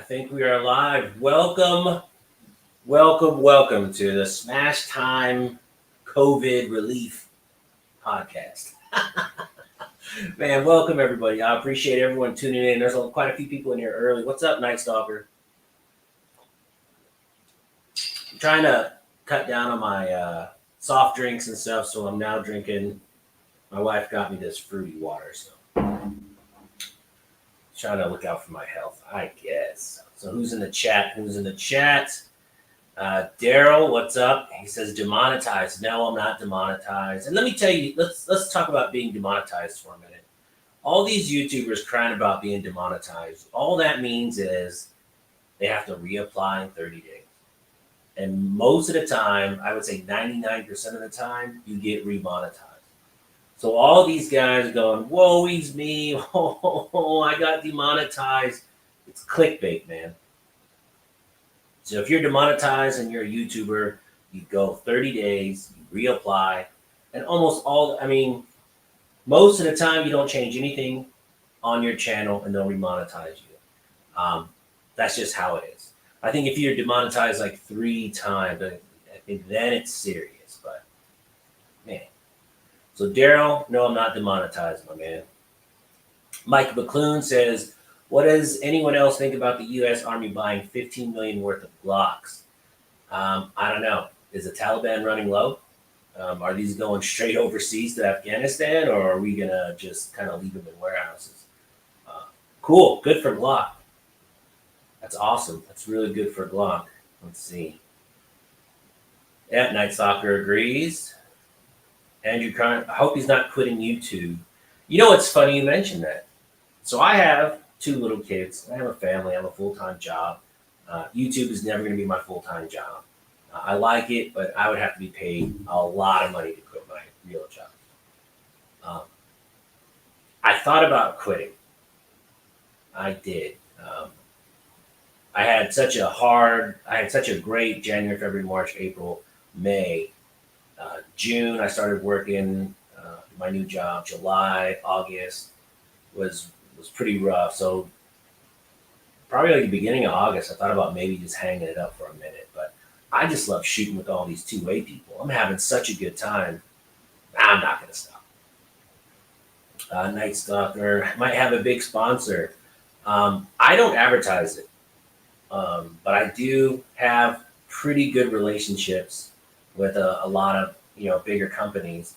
think we are live. Welcome to the Smash Time COVID Relief Podcast. Man, welcome everybody. I appreciate everyone tuning in. There's quite a few people in here early. What's up, Night Stalker? I'm trying to cut down on my soft drinks and stuff, so I'm now drinking. My wife got me this fruity water, so trying to look out for my health, I guess. So who's in the chat? Daryl, what's up? He says demonetized. No, I'm not demonetized. And let me tell you, let's talk about being demonetized for a minute. All these YouTubers crying about being demonetized, all that means is they have to reapply in 30 days. And most of the time, I would say 99% of the time, you get remonetized. So all these guys are going, woe is me, oh, I got demonetized. It's clickbait, man. So if you're demonetized and you're a YouTuber, you go 30 days, you reapply, and most of the time you don't change anything on your channel and they'll remonetize you. That's just how it is. I think if you're demonetized like 3 times, I think then it's serious, but man. So Daryl, no, I'm not demonetized, my man. Mike McClune says, what does anyone else think about the U.S. Army buying $15 million worth of Glocks? I don't know. Is the Taliban running low? Are these going straight overseas to Afghanistan, or are we going to just kind of leave them in warehouses? Cool. Good for Glock. That's awesome. That's really good for Glock. Let's see. Yeah, Night Stalker agrees. Andrew Carn, I hope he's not quitting YouTube. You know, it's funny you mentioned that. So I have 2 little kids. I have a family. I have a full-time job. YouTube is never going to be my full-time job. I like it, but I would have to be paid a lot of money to quit my real job. I thought about quitting. I did. I had such a great January, February, March, April, May. June, I started working my new job. July, August was pretty rough. So probably like the beginning of August, I thought about maybe just hanging it up for a minute. But I just love shooting with all these two-way people. I'm having such a good time. I'm not going to stop. Night Stalker might have a big sponsor. I don't advertise it, but I do have pretty good relationships with a lot of bigger companies.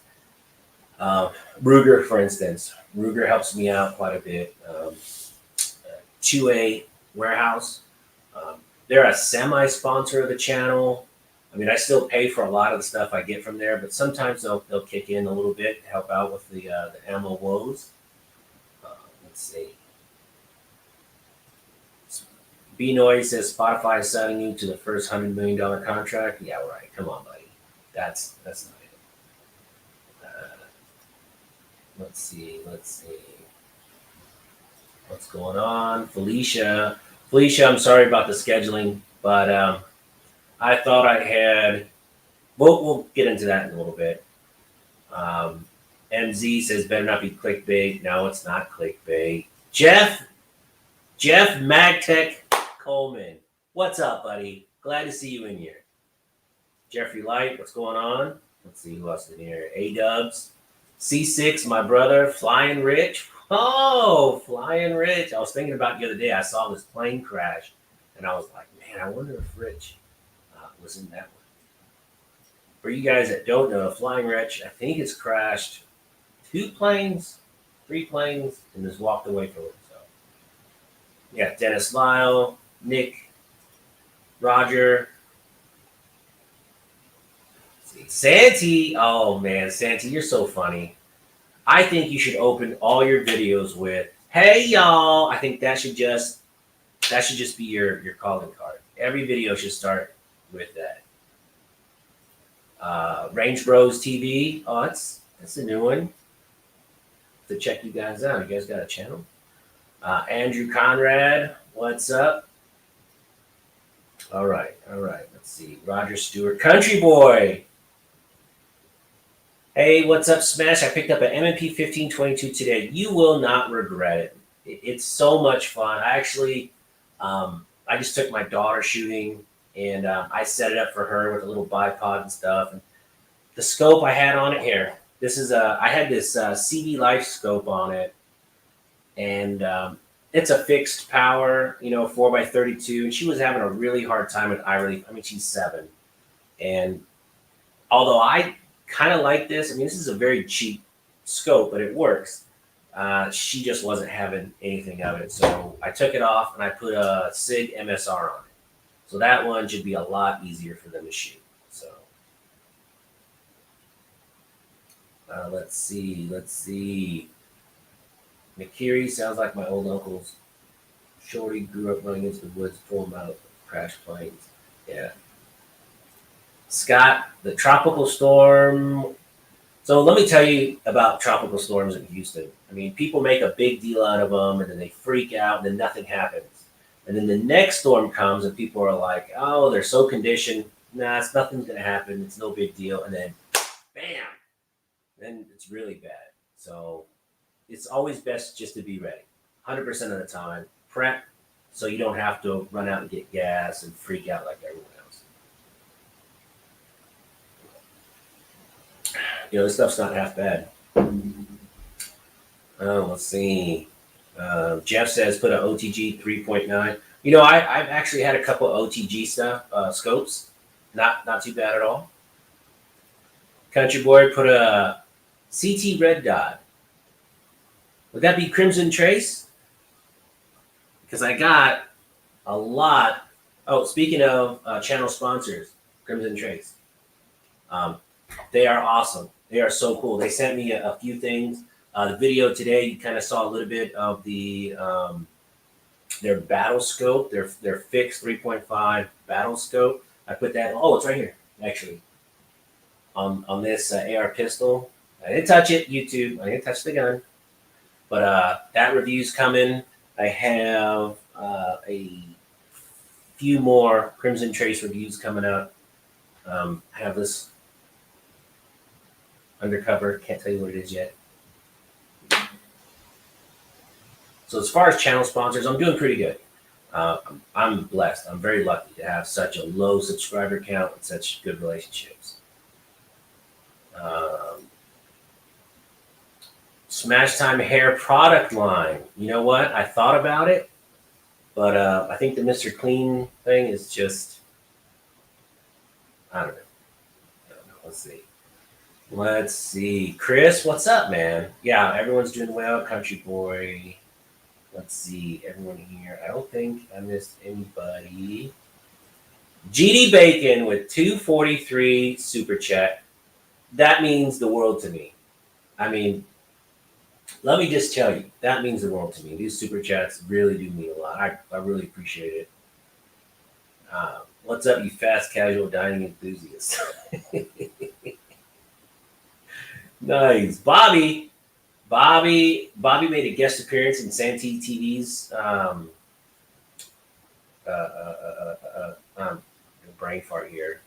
Ruger, for instance. Ruger helps me out quite a bit. 2A Warehouse. They're a semi-sponsor of the channel. I mean, I still pay for a lot of the stuff I get from there, but sometimes they'll kick in a little bit to help out with the ammo woes. Let's see. B-Noise says Spotify is signing you to the first $100 million contract. Yeah, right. Come on, buddy. That's not it. Let's see. What's going on? Felicia, I'm sorry about the scheduling, but I thought I had. We'll get into that in a little bit. MZ says better not be clickbait. No, it's not clickbait. Jeff Magtech Coleman, what's up, buddy? Glad to see you in here. Jeffrey Light, what's going on? Let's see who else is in here. A-Dubs. C6, my brother. Flying Rich. Oh, Flying Rich. I was thinking about the other day. I saw this plane crash, and I was like, man, I wonder if Rich was in that one. For you guys that don't know, Flying Rich, I think has crashed 3 planes, and just walked away from it. So, yeah, Dennis Lyle, Nick, Roger, Santi. Oh man, Santi, you're so funny. I think you should open all your videos with, hey y'all. I think that should just be your calling card. Every video should start with that. Range Bros TV. Oh, that's a new one. To check you guys out. You guys got a channel? Andrew Conrad, what's up? All right. Let's see. Roger Stewart, Country Boy. Hey, what's up, Smash? I picked up an M&P 1522 today. You will not regret it. It's so much fun. I actually I just took my daughter shooting, and I set it up for her with a little bipod and stuff. And the scope I had on it here. This is I had this CD Life scope on it, and it's a fixed power, 4x32. And she was having a really hard time with eye relief. I mean, she's 7, and although I kind of like this, I mean, this is a very cheap scope, but it works. She just wasn't having anything of it, so I took it off and I put a SIG MSR on it. So that one should be a lot easier for them to shoot. So let's see. McKeary sounds like my old uncle's shorty grew up running into the woods, pull him out, crash planes. Yeah. Scott, the tropical storm. So let me tell you about tropical storms in Houston. I mean, people make a big deal out of them, and then they freak out, and then nothing happens. And then the next storm comes, and people are like, "Oh, they're so conditioned. Nah, nothing's gonna happen. It's no big deal." And then, bam, then it's really bad. So it's always best just to be ready, 100% of the time. Prep, so you don't have to run out and get gas and freak out like everyone else. This stuff's not half bad. Oh, let's see. Jeff says put an OTG 3.9. I've actually had a couple of OTG scopes. Not too bad at all. Country Boy put a CT red dot. Would that be Crimson Trace? Because I got a lot. Oh, speaking of channel sponsors, Crimson Trace. They are awesome. They are so cool. They sent me a few things. The video today, you kind of saw a little bit of their battle scope, their fixed 3.5 battle scope. I put that. Oh, it's right here, actually, on this AR pistol. I didn't touch it, YouTube. I didn't touch the gun, but that review's coming. I have a few more Crimson Trace reviews coming up. I have this undercover. Can't tell you what it is yet. So as far as channel sponsors, I'm doing pretty good. I'm blessed. I'm very lucky to have such a low subscriber count and such good relationships. Smash Time Hair product line. You know what? I thought about it, but I think the Mr. Clean thing is just, I don't know. Let's see. Chris, what's up, man? Yeah, everyone's doing well. Country Boy. Let's see. Everyone here. I don't think I missed anybody. GD Bacon with 243 super chat. That means the world to me. I mean, let me just tell you, that means the world to me. These super chats really do mean a lot. I really appreciate it. What's up, you fast casual dining enthusiasts? Nice. Bobby made a guest appearance in Santee TV's brain fart here.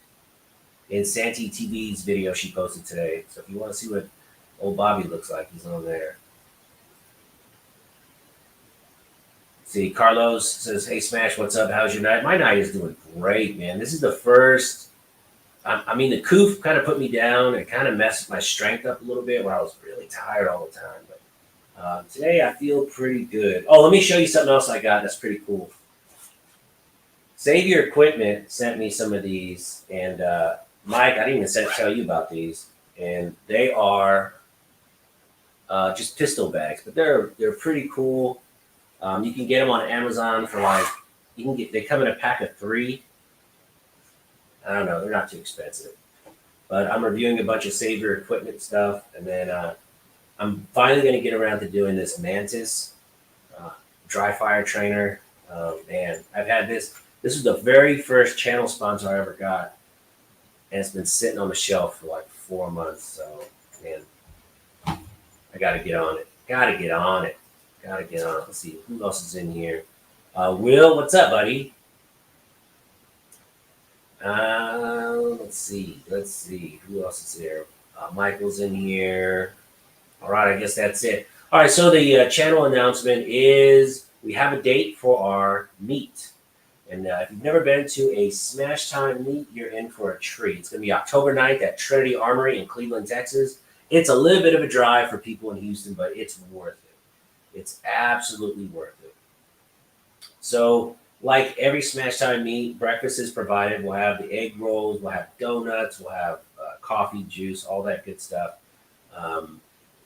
In Santee TV's video she posted today. So if you want to see what old Bobby looks like, he's on there. See, Carlos says, "Hey Smash, what's up? How's your night?" My night is doing great, man. This is the first. I mean, the coof kind of put me down. It kind of messed my strength up a little bit, where I was really tired all the time. But today I feel pretty good. Oh, let me show you something else I got that's pretty cool. Savior Equipment sent me some of these, and Mike, I didn't even tell you about these, and they are just pistol bags, but they're pretty cool. You can get them on Amazon for they come in a pack of 3. I don't know, they're not too expensive. But I'm reviewing a bunch of Savior Equipment stuff, and then I'm finally going to get around to doing this Mantis dry fire trainer. Man, I've had this. This is the very first channel sponsor I ever got, and it's been sitting on the shelf for like 4 months. So, man, I got to get on it. Let's see, who else is in here? Will, what's up, buddy? Let's see. Who else is there? Michael's in here. All right, I guess that's it. All right, so the channel announcement is we have a date for our meet. And if you've never been to a Smash Time meet, you're in for a treat. It's going to be October 9th at Trinity Armory in Cleveland, Texas. It's a little bit of a drive for people in Houston, but it's worth it. It's absolutely worth it. So, like every Smash Time meet, breakfast is provided. We'll have the egg rolls, we'll have donuts, we'll have coffee, juice, all that good stuff.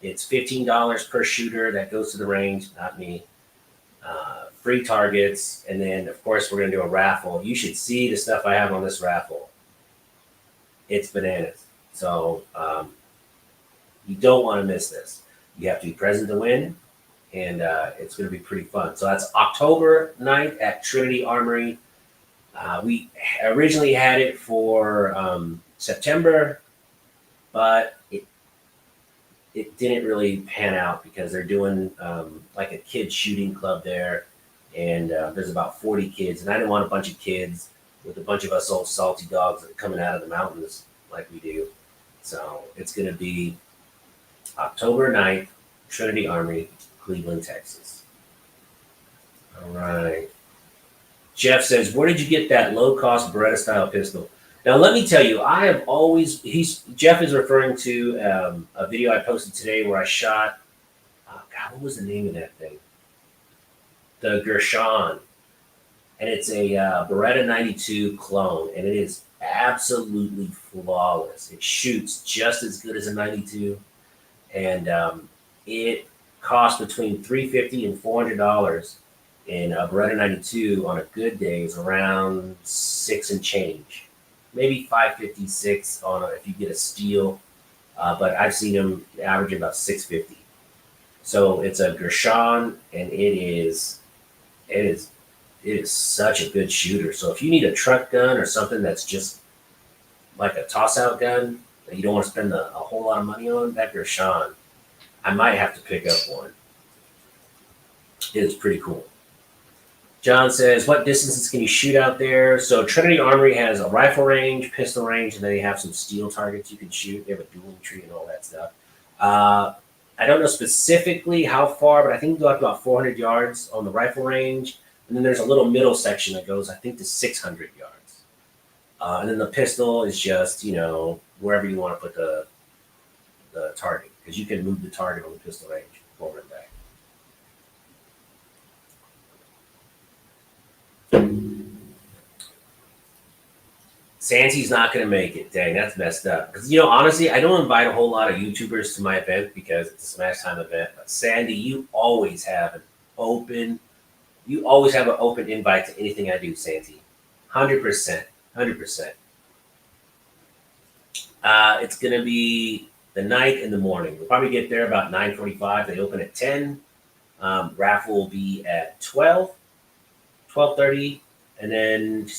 It's $15 per shooter that goes to the range, not me. Free targets, and then of course we're going to do a raffle. You should see the stuff I have on this raffle. It's bananas. So you don't want to miss this. You have to be present to win, and it's going to be pretty fun. So that's October 9th at Trinity Armory. We originally had it for September, but it didn't really pan out because they're doing like a kid shooting club there. And there's about 40 kids, and I didn't want a bunch of kids with a bunch of us old salty dogs that are coming out of the mountains like we do. So it's going to be October 9th, Trinity Armory, Cleveland, Texas. All right. Jeff says, where did you get that low-cost Beretta-style pistol? Now, let me tell you, I have always, Jeff is referring to a video I posted today where I shot, God, what was the name of that thing? The Gershon, and it's a Beretta 92 clone, and it is absolutely flawless. It shoots just as good as a 92, and it costs between $350 and $400, and a Beretta 92 on a good day is around $6 and change, maybe $556 on if you get a steel, but I've seen them average about $650. So it's a Gershon, and it is such a good shooter. So if you need a truck gun or something that's just like a toss-out gun that you don't want to spend a whole lot of money on, that Gershon, I might have to pick up one. It is pretty cool. John says, what distances can you shoot out there? So Trinity Armory has a rifle range, pistol range, and then they have some steel targets you can shoot. They have a dueling tree and all that stuff. I don't know specifically how far, but I think you go up to about 400 yards on the rifle range. And then there's a little middle section that goes, I think, to 600 yards. And then the pistol is just, wherever you want to put the target, because you can move the target on the pistol range forward and back. Sansy's not going to make it. Dang, that's messed up. Because, honestly, I don't invite a whole lot of YouTubers to my event because it's a Smash Time event. But Sandy, you always have an open invite to anything I do, Sandy. 100%. 100%. It's going to be the night and the morning. We'll probably get there about 9:45. They open at 10. Raffle will be at 12, 12:30. And then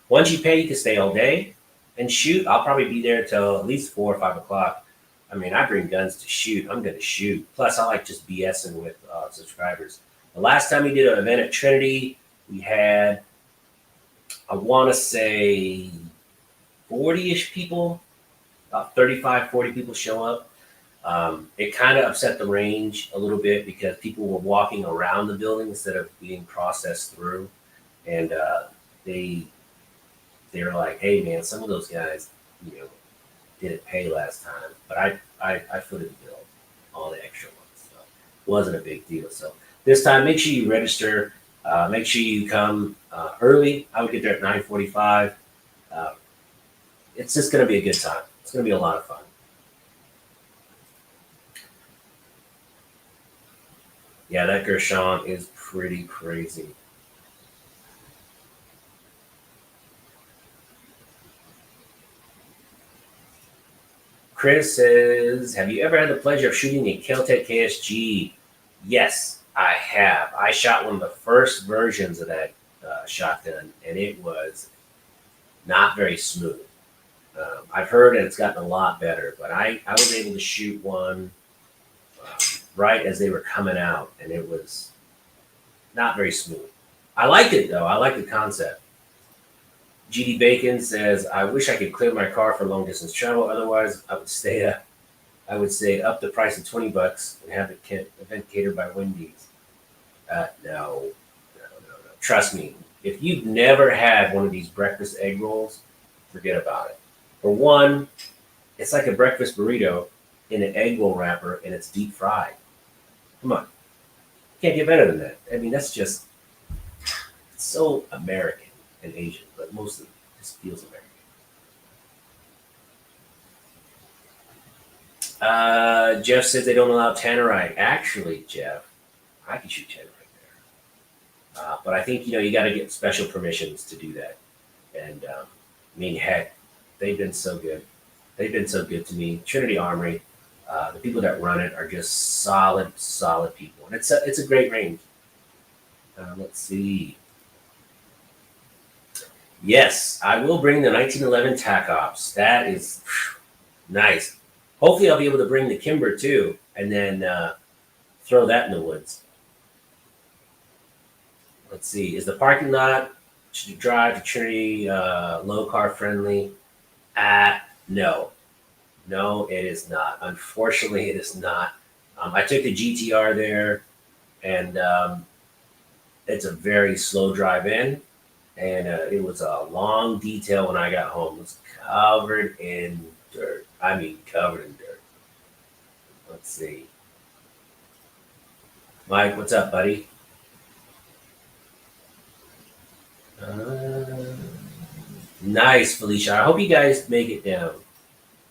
once you pay, you can stay all day and shoot. I'll probably be there till at least 4 or 5 o'clock. I mean, I bring guns to shoot. I'm going to shoot. Plus, I like just BSing with subscribers. The last time we did an event at Trinity, we had, I want to say, 40-ish people, about 35, 40 people show up. It kind of upset the range a little bit because people were walking around the building instead of being processed through. And they were like, hey, man, some of those guys, didn't pay last time. But I footed the bill, all the extra ones. So it wasn't a big deal. So this time, make sure you register. Make sure you come early. I would get there at 9:45. It's just going to be a good time. It's going to be a lot of fun. Yeah, that Gershon is pretty crazy. Chris says, have you ever had the pleasure of shooting a Kel-Tec KSG? Yes, I have. I shot one of the first versions of that shotgun, and it was not very smooth. I've heard that it's gotten a lot better, but I was able to shoot one right as they were coming out, and it was not very smooth. I liked it, though. I like the concept. GD Bacon says, I wish I could clear my car for long distance travel. Otherwise, I would say up the price of $20 and have the event catered by Wendy's. No. Trust me. If you've never had one of these breakfast egg rolls, forget about it. For one, it's like a breakfast burrito in an egg roll wrapper and it's deep fried. Come on. Can't get better than that. I mean, that's just so American and Asian, but mostly just feels American. Jeff says they don't allow tannerite. Actually, Jeff, I can shoot tannerite there. But I think, you got to get special permissions to do that. And I mean, heck, they've been so good. They've been so good to me. Trinity Armory, the people that run it are just solid, solid people. And it's a great range. Let's see. Yes, I will bring the 1911 TAC Ops. That is nice. Hopefully, I'll be able to bring the Kimber too, and then throw that in the woods. Let's see. Is the parking lot should you drive to Trinity low car friendly? No, no, it is not. Unfortunately, it is not. I took the GTR there, and it's a very slow drive in, and it was a long detail when I got home. It was covered in dirt. I mean, covered in dirt. Let's see. Mike, what's up, buddy? Nice, Felicia. I hope you guys make it down.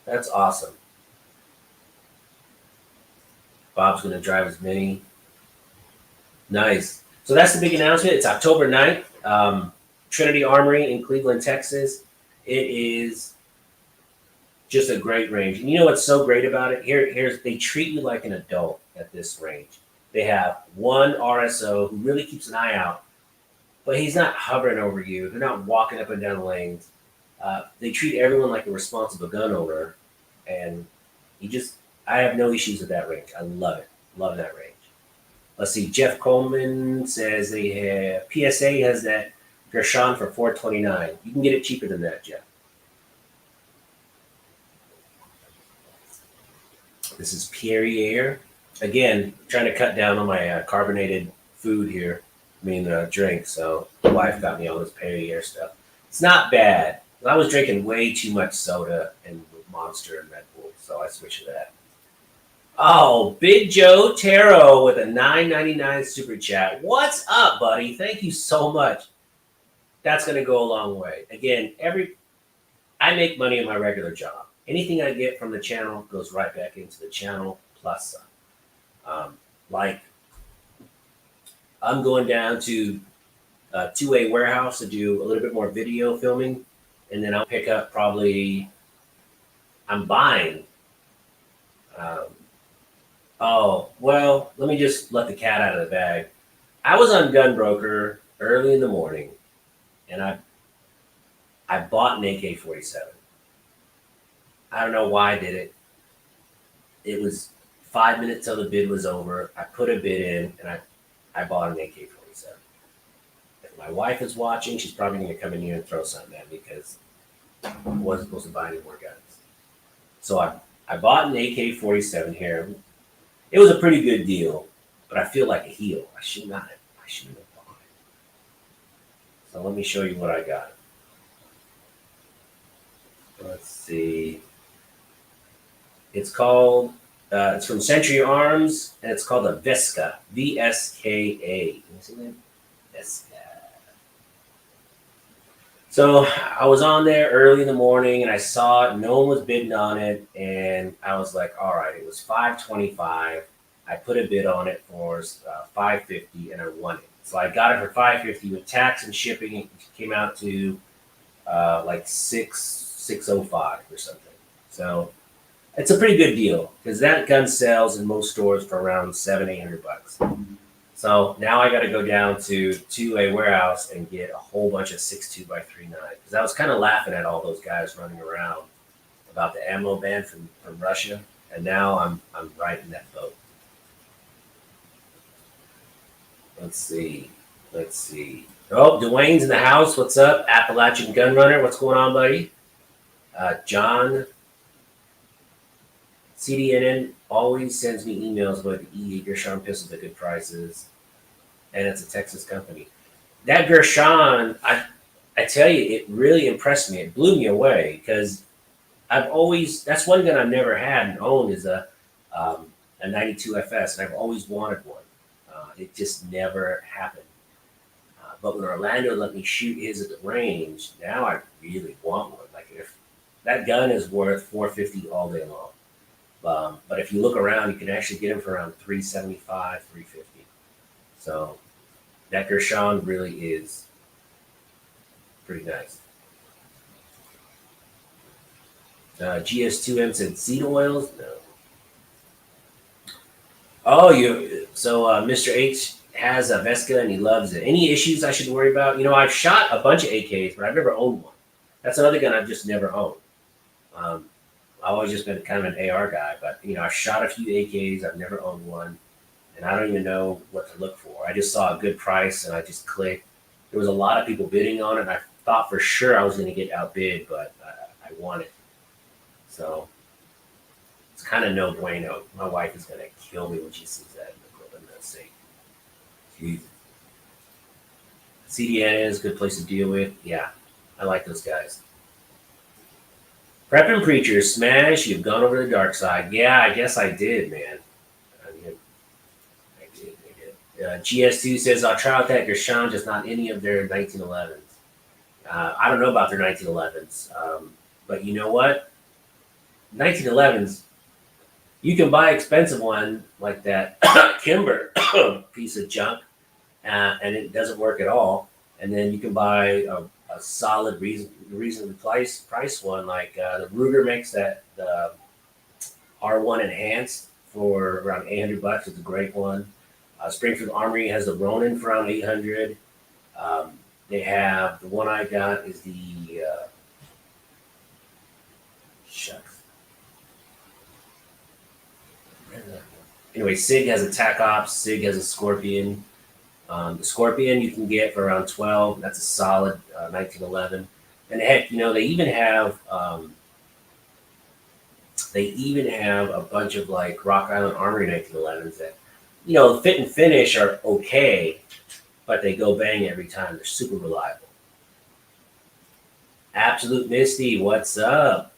That's awesome. Bob's going to drive his Mini. Nice. So that's the big announcement. It's October 9th. Trinity Armory in Cleveland, Texas. It is just a great range. And you know what's so great about it? Here's they treat you like an adult at this range. They have one RSO who really keeps an eye out, but he's not hovering over you. They're not walking up and down the lanes. They treat everyone like a responsible gun owner, and I have no issues with that range. I love it. Love that range. Let's see. Jeff Coleman says they have PSA has that Gershon for $429. You can get it cheaper than that, Jeff. This is Perrier. Again, trying to cut down on my carbonated food here. I mean, drink. So the wife got me all this Perrier stuff. It's not bad. I was drinking way too much soda and Monster and Red Bull, so I switched to that. Oh, Big Joe Taro with a $9.99 super chat. What's up, buddy? Thank you so much. That's going to go a long way. Again, I make money in my regular job. Anything I get from the channel goes right back into the channel plus some. Like, I'm going down to 2A warehouse to do a little bit more video filming, and then I'll pick up I'm buying. Let me just let the cat out of the bag. I was on Gunbroker early in the morning, and I bought an AK-47. I don't know why I did it. It was 5 minutes till the bid was over. I put a bid in, and I bought an AK-47. If my wife is watching, she's probably going to come in here and throw something at me because I wasn't supposed to buy any more guns. So I bought an AK-47 here. It was a pretty good deal, but I feel like a heel. I shouldn't have bought it. So let me show you what I got. Let's see. It's from Century Arms, and it's called a Veska. V-S-K-A. Can you see that? Veska. So I was on there early in the morning, and I saw it. No one was bidding on it, and I was like, all right, it was $525. I put a bid on it for $550, and I won it. So I got it for $550 with tax and shipping. It came out to like $605 or something. So it's a pretty good deal because that gun sells in most stores for around $700-800. So now I got to go down to a warehouse and get a whole bunch of 6.2 by 3.9 because I was kind of laughing at all those guys running around about the ammo ban from Russia, and now I'm right in that boat. Let's see. Oh, Dwayne's in the house. What's up, Appalachian Gun Runner? What's going on, buddy? John. CDNN always sends me emails about the EA Gershon pistols at good prices, and it's a Texas company. that Gershon, I tell you, it really impressed me. It blew me away because I've always, that's one gun I've never had and owned is a 92 FS, and I've always wanted one. It just never happened. But when Orlando let me shoot his at the range, now I really want one. Like if that gun is worth 450 all day long. But if you look around, you can actually get them for around 375, 350. So that Gershon really is pretty nice. GS2M said seed oils? No. Oh, Mr. H has a Vesca and he loves it. Any issues I should worry about? I've shot a bunch of AKs, but I've never owned one. That's another gun I've just never owned. I've always just been kind of an AR guy, but I've shot a few AKs. I've never owned one, and I don't even know what to look for. I just saw a good price and I just clicked. There was a lot of people bidding on it, and I thought for sure I was going to get outbid, but I won it. So it's kind of no bueno. My wife is going to kill me when she sees that in the sink. Jesus. CDN is a good place to deal with. Yeah, I like those guys. Prep and Preacher, smash, you've gone over to the dark side. Yeah, I guess I did, man. I did. GS2 says, I'll try out that Gershon, just not any of their 1911s. I don't know about their 1911s, but you know what? 1911s, you can buy expensive one like that Kimber piece of junk, and it doesn't work at all. And then you can buy a solid, reasonably price one like the Ruger makes that the R1 Enhanced for around $800. It's a great one. Springfield Armory has the Ronin for around 800. They have the one I got is the shucks. Anyway, SIG has a TAC Ops. SIG has a Scorpion. The Scorpion you can get for around 12. That's a solid 1911. And heck, they even have a bunch of like Rock Island Armory 1911s that, fit and finish are okay, but they go bang every time. They're super reliable. Absolute Misty, what's up?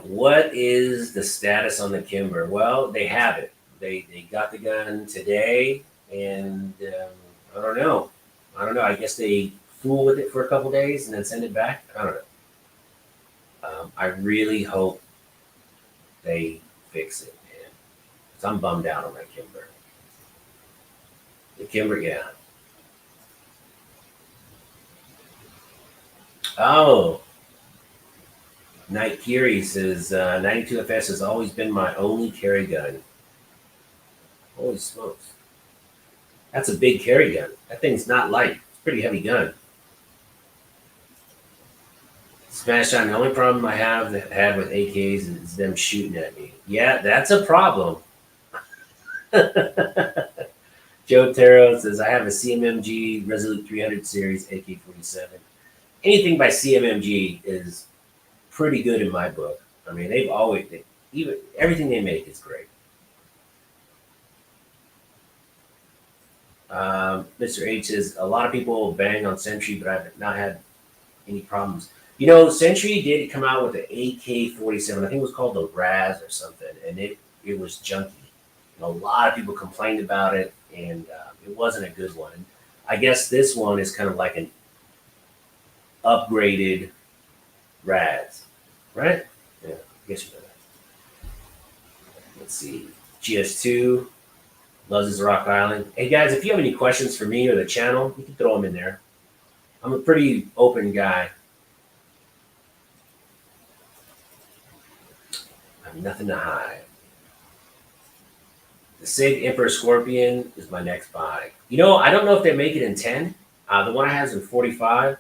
What is the status on the Kimber? Well, they have it. They got the gun today, and I don't know. I guess they fool with it for a couple days and then send it back. I don't know. I really hope they fix it, man. Because I'm bummed out on that Kimber. The Kimber, yeah. Oh. Night Kiri says, 92 FS has always been my only carry gun. Holy smokes. That's a big carry gun. That thing's not light. It's a pretty heavy gun. Smash on, the only problem I had with AKs is them shooting at me. Yeah, that's a problem. Joe Taro says, I have a CMMG Resolute 300 series AK-47. Anything by CMMG is pretty good in my book. I mean, everything they make is great. Mr. H says, a lot of people bang on Sentry, but I've not had any problems. Sentry did come out with an AK-47. I think it was called the Raz or something, and it was junky. A lot of people complained about it, and it wasn't a good one. I guess this one is kind of like an upgraded Raz, right? Yeah, I guess you know that. Let's see. GS2 loves his Rock Island. Hey guys, if you have any questions for me or the channel, you can throw them in there. I'm a pretty open guy. I have nothing to hide. The SIG Emperor Scorpion is my next buy. I don't know if they make it in 10. The one I have is in 45.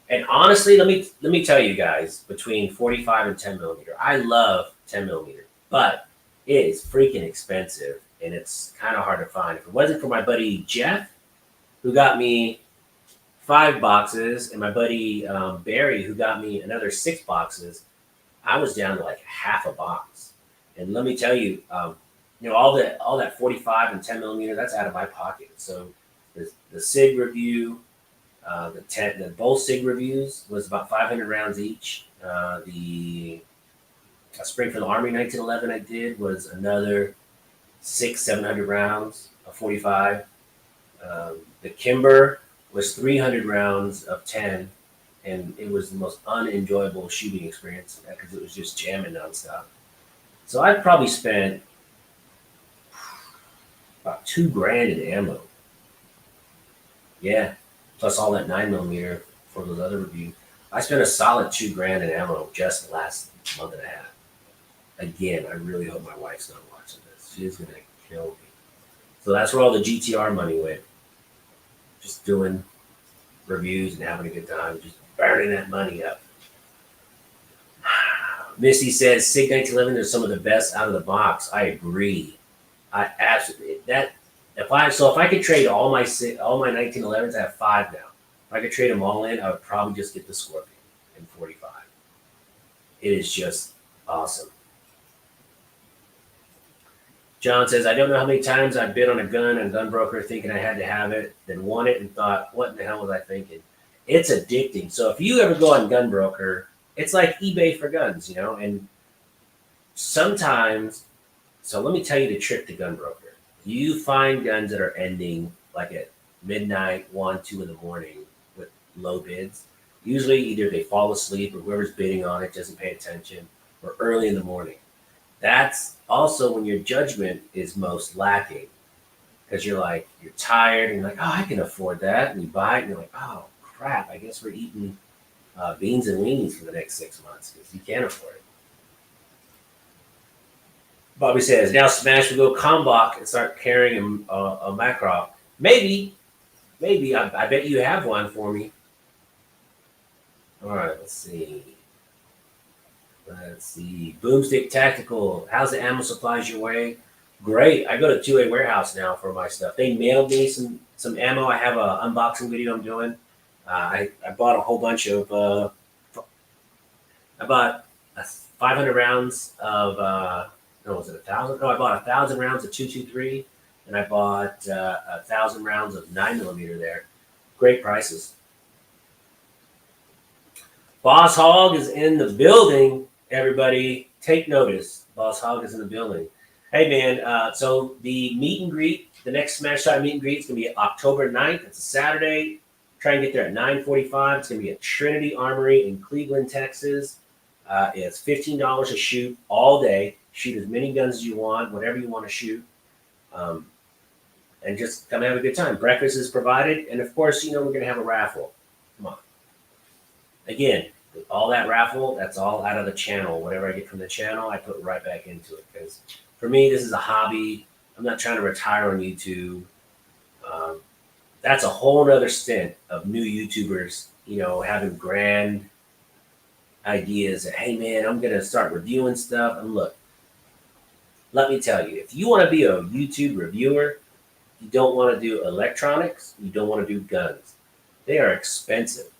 And honestly, let me tell you guys, between 45 and 10 millimeter, I love 10 millimeter, but it is freaking expensive and it's kind of hard to find. If it wasn't for my buddy Jeff, who got me 5 boxes, and my buddy Barry, who got me another 6 boxes, I was down to like half a box. And let me tell you, all that 45 and 10 millimeter, that's out of my pocket. So the SIG review, both SIG reviews was about 500 rounds each. The Spring for the Army 1911 I did was another 700 rounds of 45. The Kimber was 300 rounds of 10, and it was the most unenjoyable shooting experience because it was just jamming nonstop. So I probably spent about $2,000 in ammo. Yeah, plus all that 9 millimeter for those other reviews. I spent a solid $2,000 in ammo just the last month and a half. Again, I really hope my wife's not watching this. She's gonna kill me. So that's where all the GTR money went. Just doing reviews and having a good time, just burning that money up. Misty says SIG 1911 is some of the best out of the box. I agree. I absolutely if I could trade all my 1911s, I have 5 now. If I could trade them all in, I would probably just get the Scorpion in 45. It is just awesome. John says, I don't know how many times I bid on a gun and Gunbroker thinking I had to have it, then won it and thought, what in the hell was I thinking? It's addicting. So if you ever go on Gunbroker, it's like eBay for guns, and sometimes, so let me tell you the trick to Gunbroker. You find guns that are ending like at midnight, 1, 2 in the morning with low bids. Usually either they fall asleep or whoever's bidding on it doesn't pay attention, or early in the morning. That's also when your judgment is most lacking because you're tired and you're like, oh, I can afford that. And you buy it and you're like, oh, crap, I guess we're eating beans and weenies for the next 6 months because you can't afford it. Bobby says, now Smash will go Kalmbach and start carrying a Makarov. Maybe. I bet you have one for me. All right, let's see. Boomstick Tactical. How's the ammo supplies your way? Great. I go to 2A Warehouse now for my stuff. They mailed me some ammo. I have a unboxing video I'm doing. I bought a whole bunch of. I bought 500 rounds of. Was it 1,000? No, I bought 1,000 rounds of 223, and I bought 1,000 rounds of 9 millimeter there. Great prices. Boss Hog is in the building. Everybody, take notice. Boss Hog is in the building. Hey, man, so the meet and greet, the next Smash Shot meet and greet is going to be October 9th. It's a Saturday. Try and get there at 9:45. It's going to be at Trinity Armory in Cleveland, Texas. It's $15 a shoot all day. Shoot as many guns as you want, whatever you want to shoot. And just come have a good time. Breakfast is provided. And, of course, we're going to have a raffle. Come on. Again, all that raffle, that's all out of the channel. Whatever I get from the channel, I put right back into it. Because for me, this is a hobby. I'm not trying to retire on YouTube. That's a whole other stint of new YouTubers, having grand ideas that, hey, man, I'm going to start reviewing stuff. And look, let me tell you, if you want to be a YouTube reviewer, you don't want to do electronics, you don't want to do guns. They are expensive.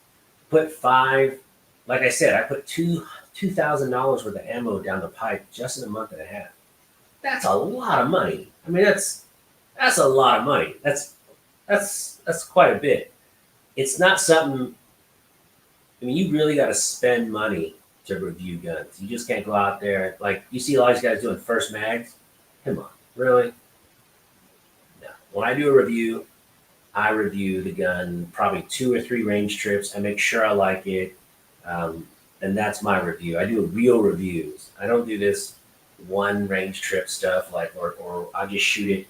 Like I said, I put $2,000 worth of ammo down the pipe just in a month and a half. That's a lot of money. I mean, that's a lot of money. That's quite a bit. It's not something. I mean, you really got to spend money to review guns. You just can't go out there like you see a lot of these guys doing first mags. Come on, really? No. When I do a review, I review the gun probably 2 or 3 range trips. I make sure I like it. And that's my review. I do real reviews. I don't do this one range trip stuff or I just shoot it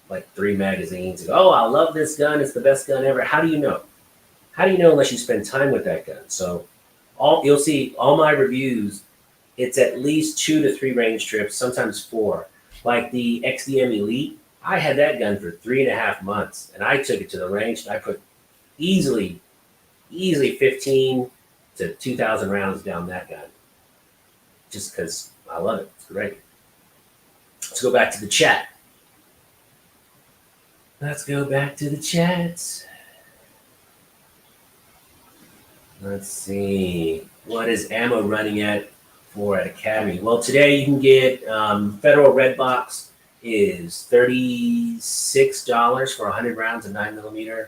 like 3 magazines and go, oh, I love this gun. It's the best gun ever. How do you know? How do you know unless you spend time with that gun? So you'll see all my reviews, it's at least 2 to 3 range trips, sometimes 4. Like the XDM Elite, I had that gun for 3.5 months and I took it to the range and I put easily 15 to 2,000 rounds down that gun. Just because I love it. It's great. Let's go back to the chat. Let's see. What is ammo running at for at Academy? Well, today you can get Federal Red Box is $36 for 100 rounds of 9mm.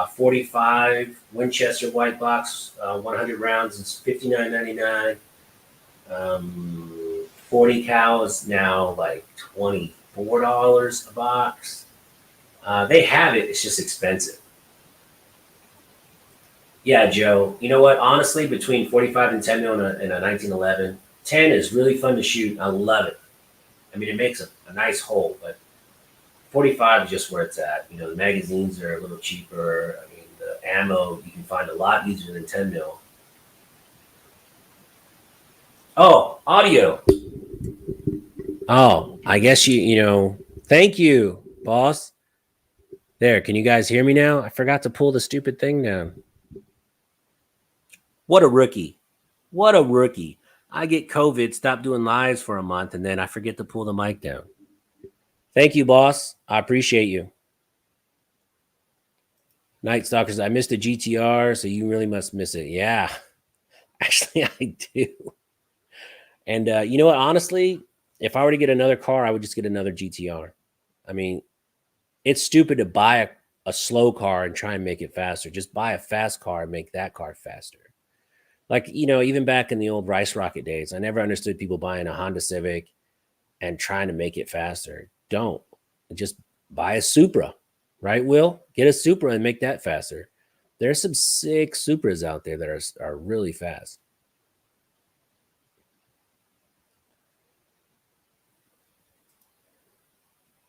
45 Winchester White Box, 100 rounds is $59.99. 40 cal is now like $24 a box. They have it, it's just expensive. Yeah, Joe. You know what? Honestly, between 45 and 10 mil in a 1911, 10 is really fun to shoot. I love it. I mean, it makes a nice hole, but 45 is just where it's at. You know, the magazines are a little cheaper. I mean, the ammo you can find a lot easier than 10 mil. Oh, audio. Oh, I guess thank you, boss. There, can you guys hear me now? I forgot to pull the stupid thing down. What a rookie. What a rookie. I get COVID, stop doing lives for a month, and then I forget to pull the mic down. Thank you, boss. I appreciate you. Night Stalkers, I missed the GTR, so you really must miss it. Yeah, actually, I do. And you know what? Honestly, if I were to get another car, I would just get another GTR. I mean, it's stupid to buy a slow car and try and make it faster. Just buy a fast car and make that car faster. Like, even back in the old Rice Rocket days, I never understood people buying a Honda Civic and trying to make it faster. Don't. Just buy a Supra, right, Will? Get a Supra and make that faster. There's some sick Supras out there that are really fast.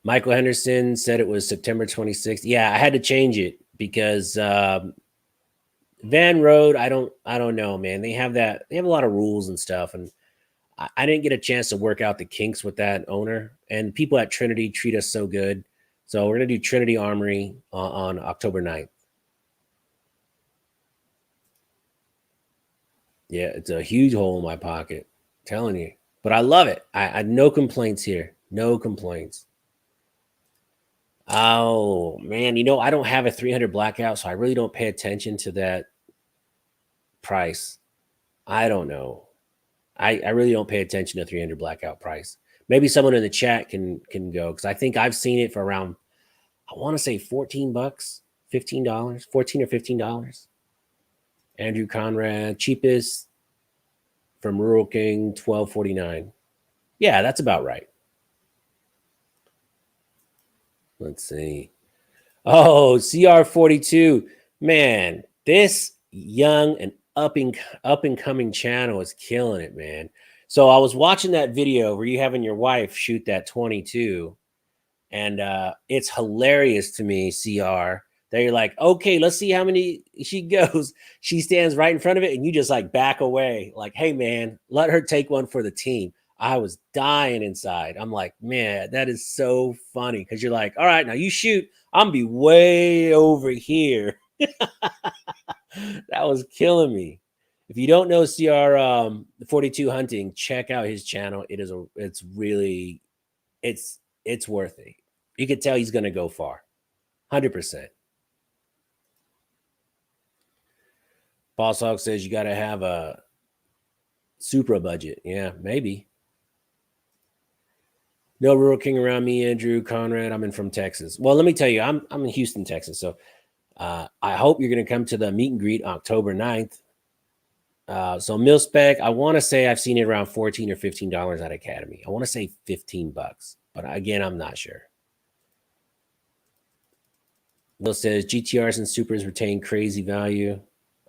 Michael Henderson said it was September 26th. Yeah, I had to change it because Van Road, I don't know, man. They have a lot of rules and stuff, and I didn't get a chance to work out the kinks with that owner. And people at Trinity treat us so good. So we're going to do Trinity Armory on October 9th. Yeah, it's a huge hole in my pocket. I'm telling you. But I love it. I no complaints here. No complaints. Oh, man. I don't have a 300 blackout, so I really don't pay attention to that price. I don't know. I really don't pay attention to 300 blackout price. Maybe someone in the chat can go, because I think I've seen it for around, I want to say $14, $15, $14 or $15. Andrew Conrad, cheapest from Rural King, $12.49. Yeah, that's about right. Let's see. Oh, CR42. Man, this young and up and coming channel is killing it, man. So I was watching that video where you having your wife shoot that 22, and it's hilarious to me, CR. That you're like, okay, let's see how many she goes. She stands right in front of it, and you just like back away, like, hey man, let her take one for the team. I was dying inside. I'm like, man, that is so funny, because you're like, all right, now you shoot. I'm gonna be way over here. That was killing me. If you don't know CR 42 Hunting, check out his channel. It's really it's worth it. You can tell he's gonna go far. 100%. Boss Hog says you gotta have a Supra budget. Yeah, maybe. No Rural King around me, Andrew Conrad. I'm in from Texas. Well, let me tell you, I'm in Houston, Texas. So I hope you're going to come to the meet and greet October 9th. So mil spec, I want to say I've seen it around $14 or $15 at Academy. I want to say $15, but again, I'm not sure. Will says GTRs and Supers retain crazy value.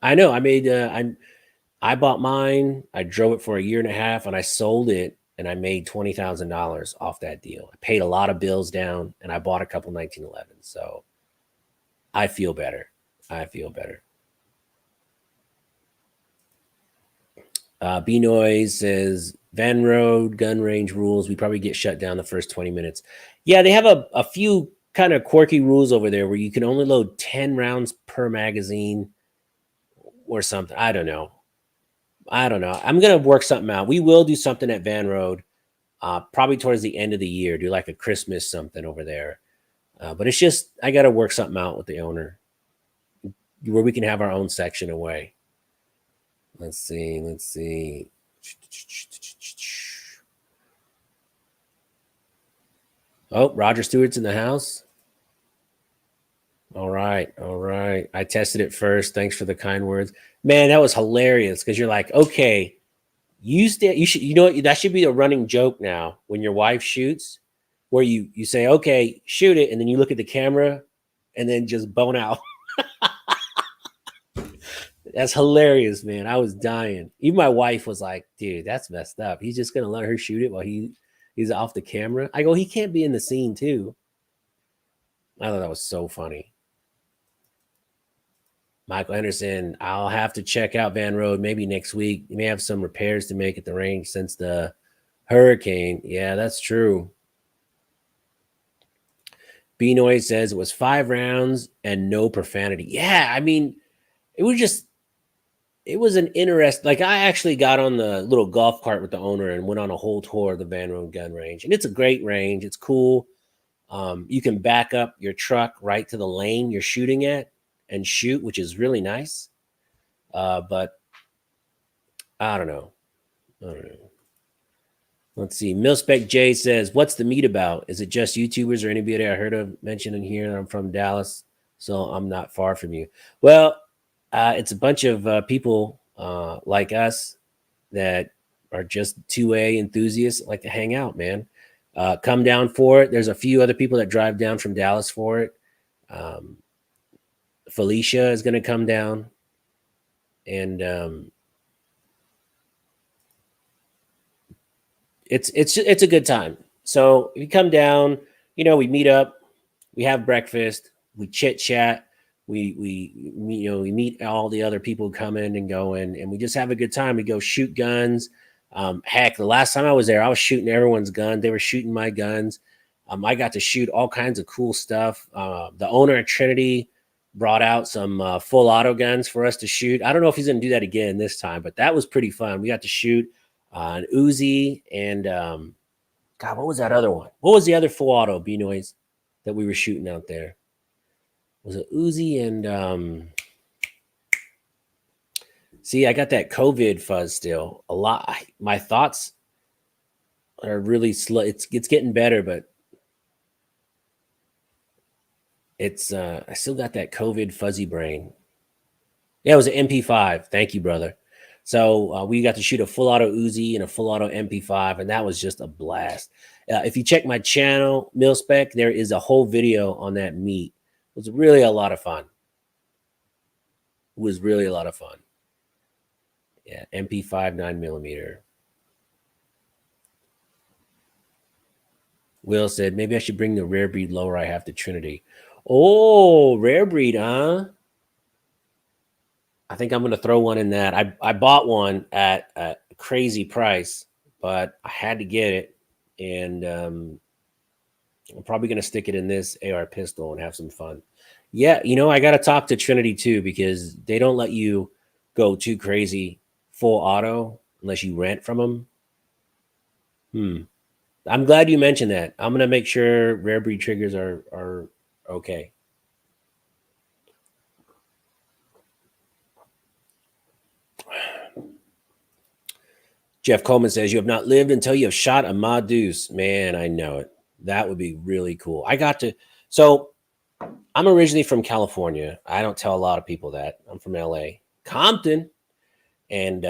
I know. I made. I bought mine. I drove it for a year and a half, and I sold it, and I made $20,000 off that deal. I paid a lot of bills down, and I bought a couple 1911s. So I feel better. I feel better. B Noise says Van Road gun range rules. We probably get shut down the first 20 minutes. Yeah, they have a few kind of quirky rules over there where you can only load 10 rounds per magazine or something. I don't know. I'm going to work something out. We will do something at Van Road probably towards the end of the year, do like a Christmas something over there. But it's just, I got to work something out with the owner where we can have our own section away. Let's see. Oh, Roger Stewart's in the house. All right. All right. I tested it first. Thanks for the kind words. Man, that was hilarious because you're like, okay, you should, you know what, that should be a running joke now when your wife shoots, where you say, okay, shoot it, and then you look at the camera and then just bone out. That's hilarious, man. I was dying. Even my wife was like, dude, that's messed up. He's just gonna let her shoot it while he's off the camera. I go, he can't be in the scene too. I thought that was so funny. Michael Anderson, I'll have to check out Van Road maybe next week. You may have some repairs to make at the range since the hurricane. Yeah, that's true. B Noise says it was 5 rounds and no profanity. Yeah, I mean, it was just, it was an interest. Like, I actually got on the little golf cart with the owner and went on a whole tour of the Van Road gun range. And it's a great range. It's cool. You can back up your truck right to the lane you're shooting at and shoot, which is really nice. But I don't know. Let's see. Milspec J says, what's the meet about? Is it just YouTubers or anybody I heard of mentioning here? I'm from Dallas, so I'm not far from you. Well, it's a bunch of people like us that are just 2A enthusiasts, like to hang out, man. Come down for it. There's a few other people that drive down from Dallas for it. Felicia is going to come down, and it's a good time. So if you come down, you know, we meet up, we have breakfast, we chit chat, we meet all the other people coming and going, and we just have a good time. We go shoot guns. Heck, the last time I was there, I was shooting everyone's gun. They were shooting my guns. I got to shoot all kinds of cool stuff. The owner at Trinity brought out some full auto guns for us to shoot. I don't know if he's going to do that again this time, but that was pretty fun. We got to shoot an Uzi and God, what was that other one? What was the other full auto B noise that we were shooting out there? Was it Uzi and see, I got that COVID fuzz still. A lot. My thoughts are really slow. It's getting better, but it's I still got that COVID fuzzy brain. Yeah, it was an MP5. Thank you, brother. So we got to shoot a full auto Uzi and a full auto MP5, and that was just a blast. If you check my channel, Milspec, there is a whole video on that meet. It was really a lot of fun. It was really a lot of fun. Yeah, MP5 9mm. Will said, maybe I should bring the rare breed lower I have to Trinity. Oh, rare breed, huh? I think I'm going to throw one in that. I bought one at a crazy price, but I had to get it. And I'm probably going to stick it in this AR pistol and have some fun. Yeah, you know, I got to talk to Trinity too, because they don't let you go too crazy full auto unless you rent from them. I'm glad you mentioned that. I'm going to make sure rare breed triggers are okay. Jeff Coleman says, you have not lived until you have shot a Ma Deuce. Man, I know it. That would be really cool. So I'm originally from California. I don't tell a lot of people that. I'm from LA, Compton. And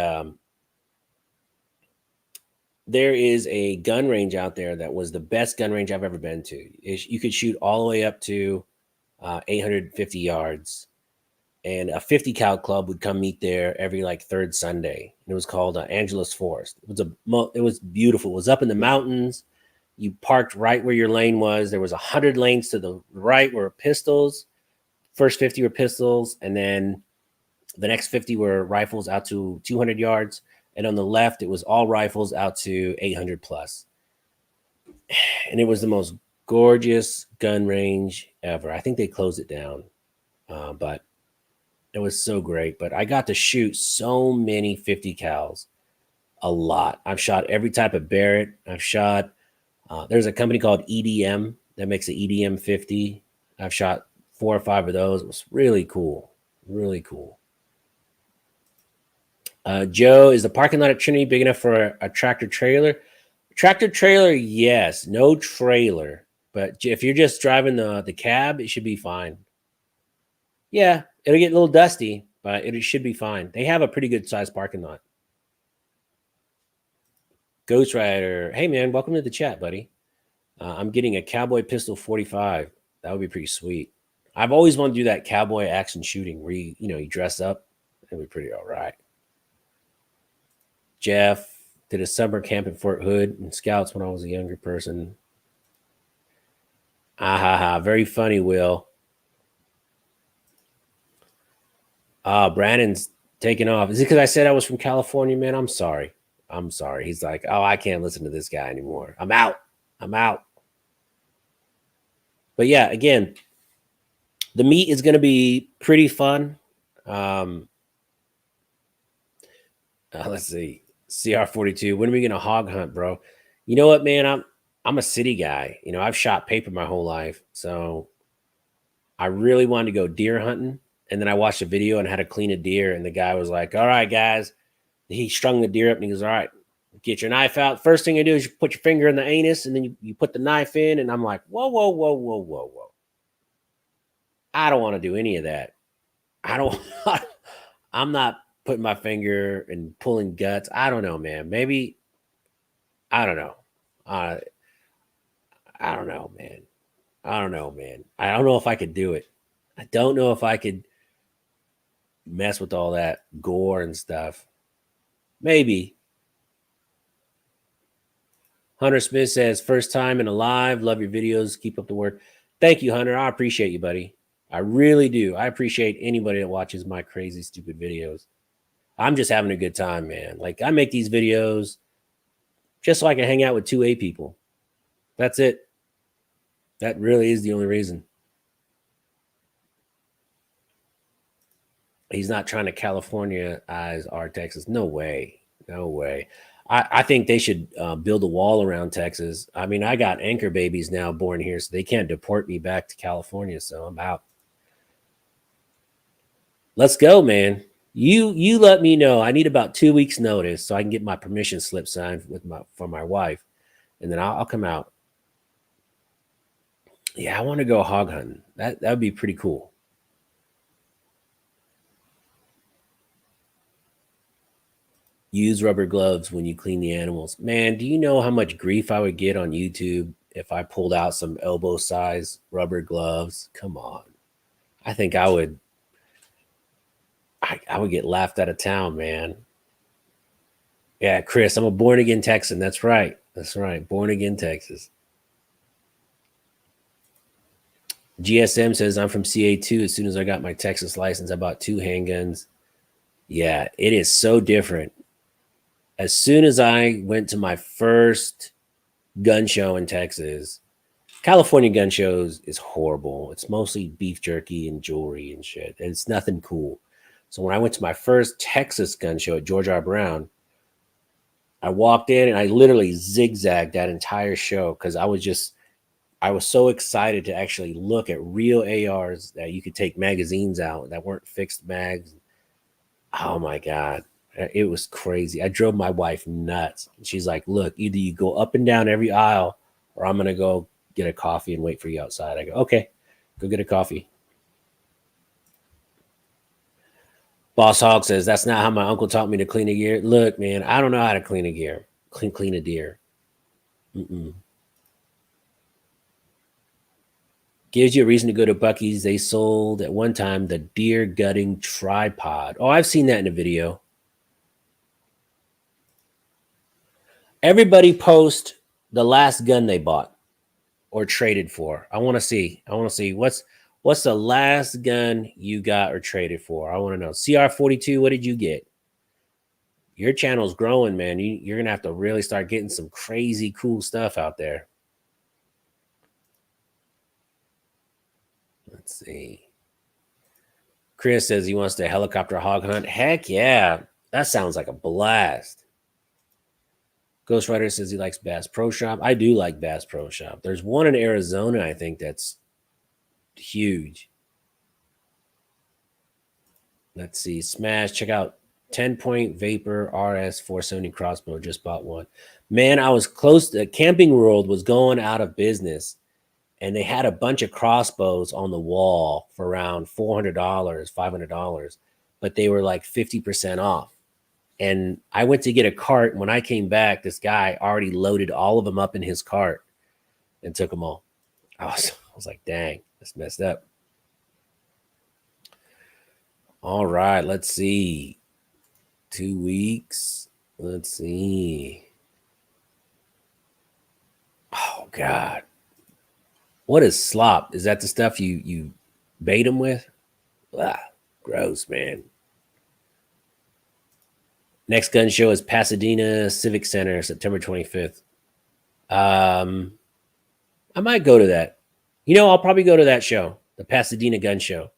there is a gun range out there that was the best gun range I've ever been to. You could shoot all the way up to 850 yards. And a 50 cal club would come meet there every like third Sunday. And it was called Angeles Forest. It was beautiful. It was up in the mountains. You parked right where your lane was. There was 100 lanes to the right were pistols. First 50 were pistols, and then the next 50 were rifles out to 200 yards. And on the left, it was all rifles out to 800 plus. And it was the most gorgeous gun range ever. I think they closed it down, but it was so great. But I got to shoot so many 50 cals, a lot. I've shot every type of Barrett. I've shot, there's a company called EDM that makes an EDM 50. I've shot 4 or 5 of those. It was really cool. Really cool. Joe, is the parking lot at Trinity big enough for a tractor trailer? Tractor trailer, yes. No trailer. But if you're just driving the cab, it should be fine. Yeah, it'll get a little dusty, but it should be fine. They have a pretty good sized parking lot. Ghost Rider, hey man, welcome to the chat, buddy. I'm getting a Cowboy Pistol 45. That would be pretty sweet. I've always wanted to do that cowboy action shooting where you dress up. That'd be pretty all right. Jeff did a summer camp in Fort Hood and Scouts when I was a younger person. Very funny, Will. Brandon's taking off. Is it because I said I was from California, man? I'm sorry. He's like, oh, I can't listen to this guy anymore. I'm out. But yeah, again, the meet is going to be pretty fun. Let's see. CR42. When are we going to hog hunt, bro? You know what, man? I'm a city guy. I've shot paper my whole life. So I really wanted to go deer hunting. And then I watched a video on how to clean a deer. And the guy was like, all right, guys. He strung the deer up and he goes, all right, get your knife out. First thing you do is you put your finger in the anus and then you put the knife in. And I'm like, whoa. I don't want to do any of that. I'm not putting my finger and pulling guts. I don't know, man. Maybe, I don't know. I don't know, man. I don't know if I could do it. I don't know if I could mess with all that gore and stuff. Maybe. Hunter Smith says, first time in a live. Love your videos. Keep up the work. Thank you, Hunter. I appreciate you, buddy. I really do. I appreciate anybody that watches my crazy, stupid videos. I'm just having a good time, man. Like, I make these videos just so I can hang out with 2A people. That's it. That really is the only reason. He's not trying to California-ize our Texas. No way. I think they should build a wall around Texas. I mean, I got anchor babies now born here, so they can't deport me back to California, so I'm out. Let's go, man. You let me know. I need about 2 weeks notice so I can get my permission slip signed for my wife, and then I'll come out. Yeah, I want to go hog hunting. That would be pretty cool. Use rubber gloves when you clean the animals. Man, do you know how much grief I would get on YouTube if I pulled out some elbow size rubber gloves? Come on. I think I would get laughed out of town, man. Yeah, Chris, I'm a born again Texan. That's right. Born again Texas. GSM says I'm from CA2. As soon as I got my Texas license, I bought 2 handguns. Yeah, it is so different. As soon as I went to my first gun show in Texas, California gun shows is horrible. It's mostly beef jerky and jewelry and shit. And it's nothing cool. So when I went to my first Texas gun show at George R. Brown, I walked in and I literally zigzagged that entire show because I was so excited to actually look at real ARs that you could take magazines out that weren't fixed mags. Oh my God. It was crazy. I drove my wife nuts. She's like, look, either you go up and down every aisle or I'm going to go get a coffee and wait for you outside. I go, okay, go get a coffee. Boss Hog says, that's not how my uncle taught me to clean a deer. Look, man, I don't know how to clean a deer. Clean a deer. Gives you a reason to go to Buc-ee's. They sold at one time the deer gutting tripod. Oh, I've seen that in a video. Everybody post the last gun they bought or traded for. I want to see what's the last gun you got or traded for. I want to know. CR42, what did you get? Your channel's growing, man. You're going to have to really start getting some crazy cool stuff out there. Let's see. Chris says he wants to helicopter hog hunt. Heck yeah. That sounds like a blast. Ghost Rider says he likes Bass Pro Shop. I do like Bass Pro Shop. There's one in Arizona, I think, that's huge. Let's see. Smash. Check out 10-point Vapor RS 470 crossbow. Just bought one. Man, I was close. The Camping World was going out of business, and they had a bunch of crossbows on the wall for around $400, $500, but they were like 50% off. And I went to get a cart. And when I came back, this guy already loaded all of them up in his cart and took them all. I was like, dang, that's messed up. All right, let's see. 2 weeks. Let's see. Oh God. What is slop? Is that the stuff you bait them with? Ah, gross, man. Next gun show is Pasadena Civic Center, September 25th. I might go to that. You know, I'll probably go to that show, the Pasadena Gun Show.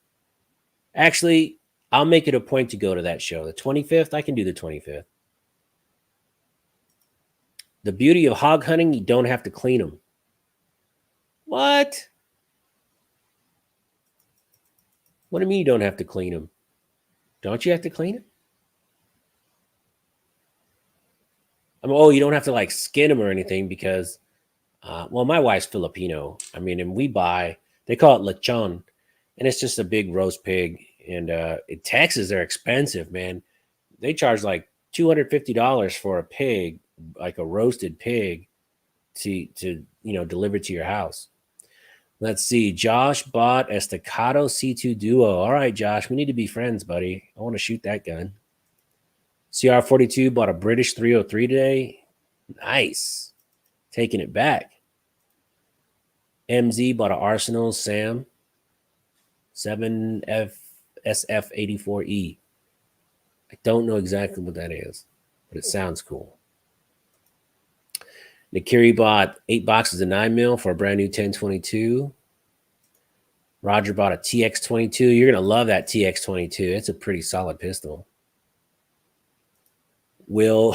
Actually, I'll make it a point to go to that show. The 25th, I can do the 25th. The beauty of hog hunting, you don't have to clean them. What? What do you mean you don't have to clean them? Don't you have to clean it? I mean, oh, you don't have to like skin them or anything because, well, my wife's Filipino. I mean, and we buy, they call it lechon, and it's just a big roast pig. And in Texas, they're expensive, man. They charge like $250 for a pig, like a roasted pig, to deliver to your house. Let's see. Josh bought a Staccato C2 Duo. All right, Josh, we need to be friends, buddy. I want to shoot that gun. CR42 bought a British 303 today. Nice. Taking it back. MZ bought an Arsenal Sam 7F SF84E. I don't know exactly what that is, but it sounds cool. Nakiri bought 8 boxes of 9mm for a brand new 1022. Roger bought a TX22. You're going to love that TX22. It's a pretty solid pistol. Will,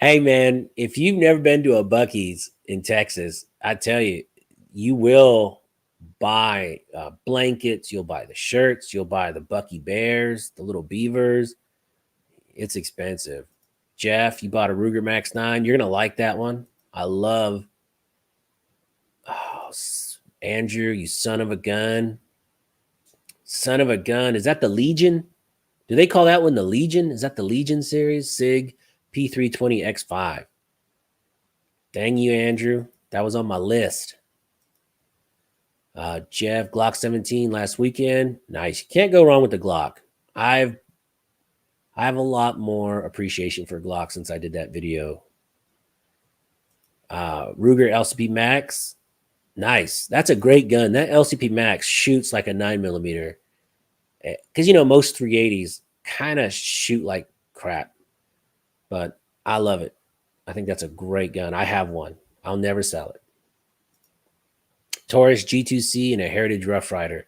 hey, man, if you've never been to a Buc-ee's in Texas, I tell you, you will buy blankets. You'll buy the shirts. You'll buy the Bucky Bears, the little beavers. It's expensive. Jeff, you bought a Ruger Max 9. You're going to like that one. I love, Andrew, you son of a gun. Son of a gun. Is that the Legion? Do they call that one the Legion? Is that the Legion series? SIG P320X5. Dang you, Andrew. That was on my list. Jeff, Glock 17 last weekend. Nice. You can't go wrong with the Glock. I have a lot more appreciation for Glock since I did that video. Ruger LCP Max. Nice. That's a great gun. That LCP Max shoots like a 9mm. Because, most 380s kind of shoot like crap. But I love it. I think that's a great gun. I have one. I'll never sell it. Taurus G2C and a Heritage Rough Rider.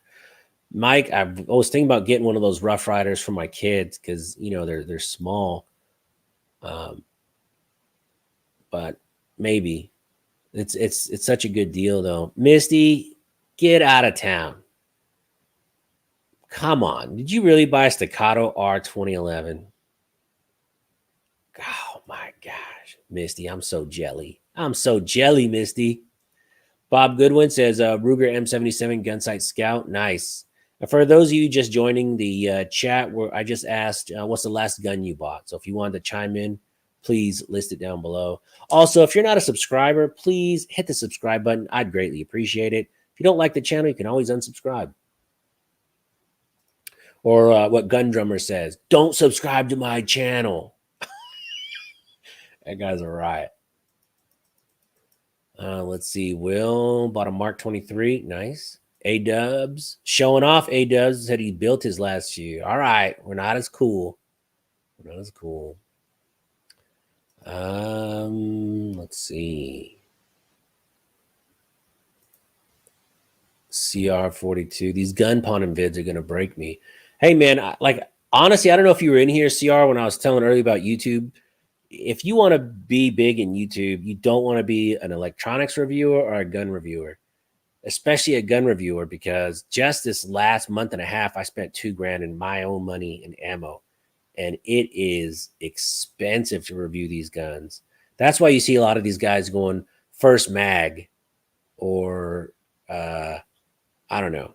Mike, I was thinking about getting one of those Rough Riders for my kids because, they're small. But maybe. It's such a good deal, though. Misty, get out of town. Come on. Did you really buy a Staccato R 2011? Oh, my gosh. Misty, I'm so jelly. I'm so jelly, Misty. Bob Goodwin says, Ruger M77 Gunsight Scout. Nice. For those of you just joining the chat, where I just asked, what's the last gun you bought? So if you wanted to chime in, please list it down below. Also, if you're not a subscriber, please hit the subscribe button. I'd greatly appreciate it. If you don't like the channel, you can always unsubscribe. Or what Gun Drummer says, don't subscribe to my channel. That guy's a riot. Let's see. Will bought a Mark 23. Nice. A-Dubs. Showing off. A-Dubs said he built his last few. All right. We're not as cool. We're not as cool. Let's see. CR42. These gun pawning vids are going to break me. Hey, man, honestly, I don't know if you were in here, CR, when I was telling earlier about YouTube. If you want to be big in YouTube, you don't want to be an electronics reviewer or a gun reviewer, especially a gun reviewer, because just this last month and a half, I spent $2,000 in my own money in ammo. and it is expensive to review these guns. That's why you see a lot of these guys going first mag or I don't know.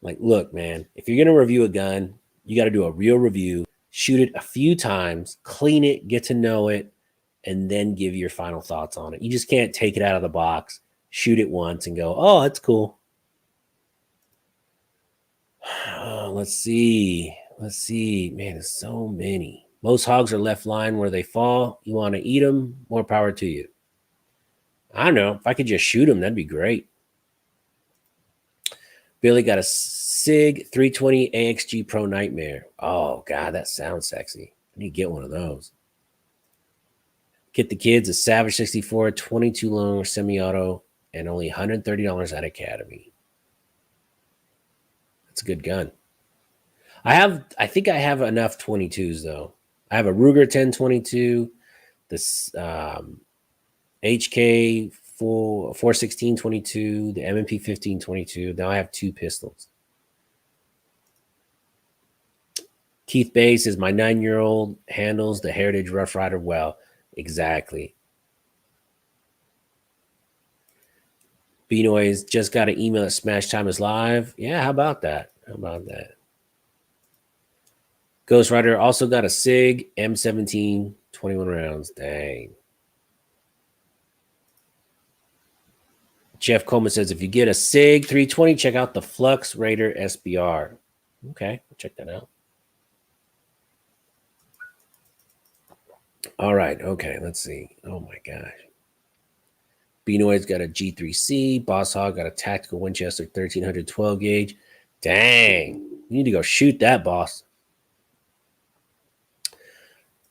Like, look, man, if you're going to review a gun, you got to do a real review, shoot it a few times, clean it, get to know it, and then give your final thoughts on it. You just can't take it out of the box, shoot it once, and go, oh, that's cool. Let's see. Man, there's so many. Most hogs are left lying where they fall. You want to eat them? More power to you. I don't know. If I could just shoot them, that'd be great. Billy got a SIG 320 AXG Pro Nightmare. Oh, God, that sounds sexy. I need to get one of those. Get the kids a Savage 64, 22 long semi-auto, and only $130 at Academy. That's a good gun. I think I have enough 22s, though. I have a Ruger 1022, this HK 416 22, the M&P 15 22. Now I have 2 pistols. Keith Bay says, my 9-year-old handles the Heritage Rough Rider well. Exactly. B-Noise just got an email that Smash Time is live. Yeah, how about that? Ghost Rider also got a SIG M17, 21 rounds. Dang. Jeff Coleman says, if you get a SIG 320, check out the Flux Raider SBR. Okay, we'll check that out. All right, okay, let's see. Oh my gosh. B-Noise got a G3C. Boss Hog got a tactical Winchester 1312 gauge. Dang, you need to go shoot that, boss.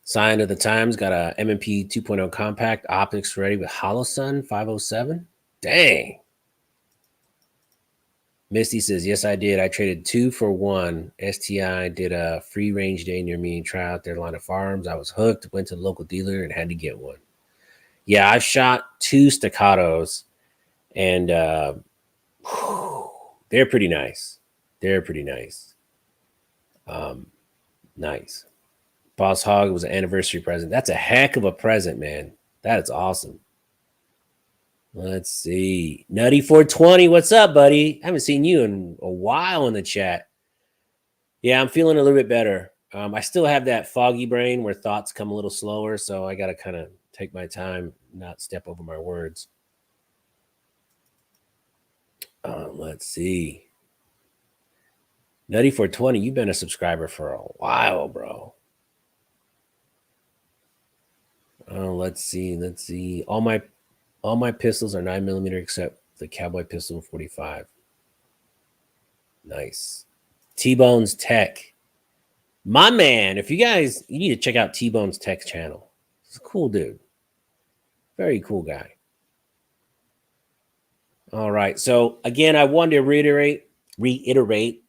Sign of the Times got a M&P 2.0 compact, optics ready with Holosun 507. Dang. Misty says, yes, I did. I traded 2 for 1. STI did a free range day near me and try out their line of firearms. I was hooked, went to the local dealer and had to get one. Yeah, I've shot 2 staccatos, and they're pretty nice. Nice. Boss Hog was an anniversary present. That's a heck of a present, man. That is awesome. Let's see. Nutty 420, what's up, buddy? I haven't seen you in a while in the chat. Yeah, I'm feeling a little bit better. I still have that foggy brain where thoughts come a little slower, so I got to kind of take my time, not step over my words. Let's see. Nutty 420, you've been a subscriber for a while, bro. Let's see. All my pistols are 9mm except the Cowboy pistol 45. Nice. T-Bone's Tech. My man, if you need to check out T-Bone's Tech channel. He's a cool dude. Very cool guy. All right. So again, I wanted to reiterate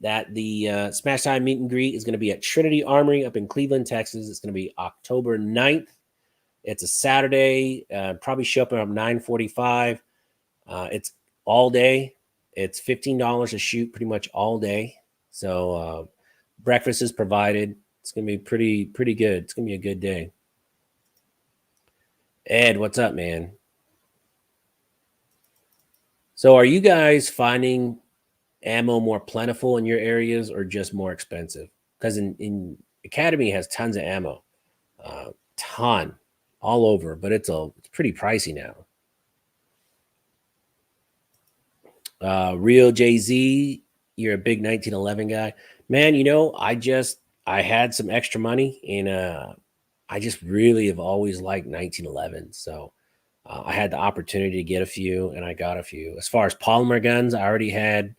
that the Smash Time meet and greet is going to be at Trinity Armory up in Cleveland, Texas. It's going to be October 9th. It's a Saturday. Probably show up around 9:45. It's all day. It's $15 a shoot pretty much all day. So breakfast is provided. It's going to be pretty good. It's going to be a good day. Ed, what's up, man? So are you guys finding ammo more plentiful in your areas or just more expensive? Because in Academy has tons of ammo. Ton. All over, but it's pretty pricey now. Real Jay-Z, you're a big 1911 guy. Man, I had some extra money and I just really have always liked 1911. So I had the opportunity to get a few and I got a few. As far as polymer guns, I already had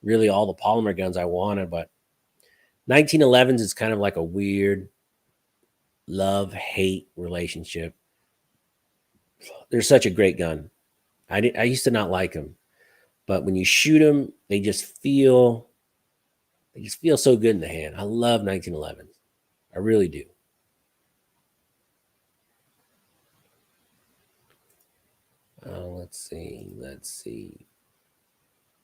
really all the polymer guns I wanted, but 1911s is kind of like a weird love-hate relationship. They're such a great gun. I used to not like them, but when you shoot them, they just feel so good in the hand. I love 1911s. I really do. Let's see.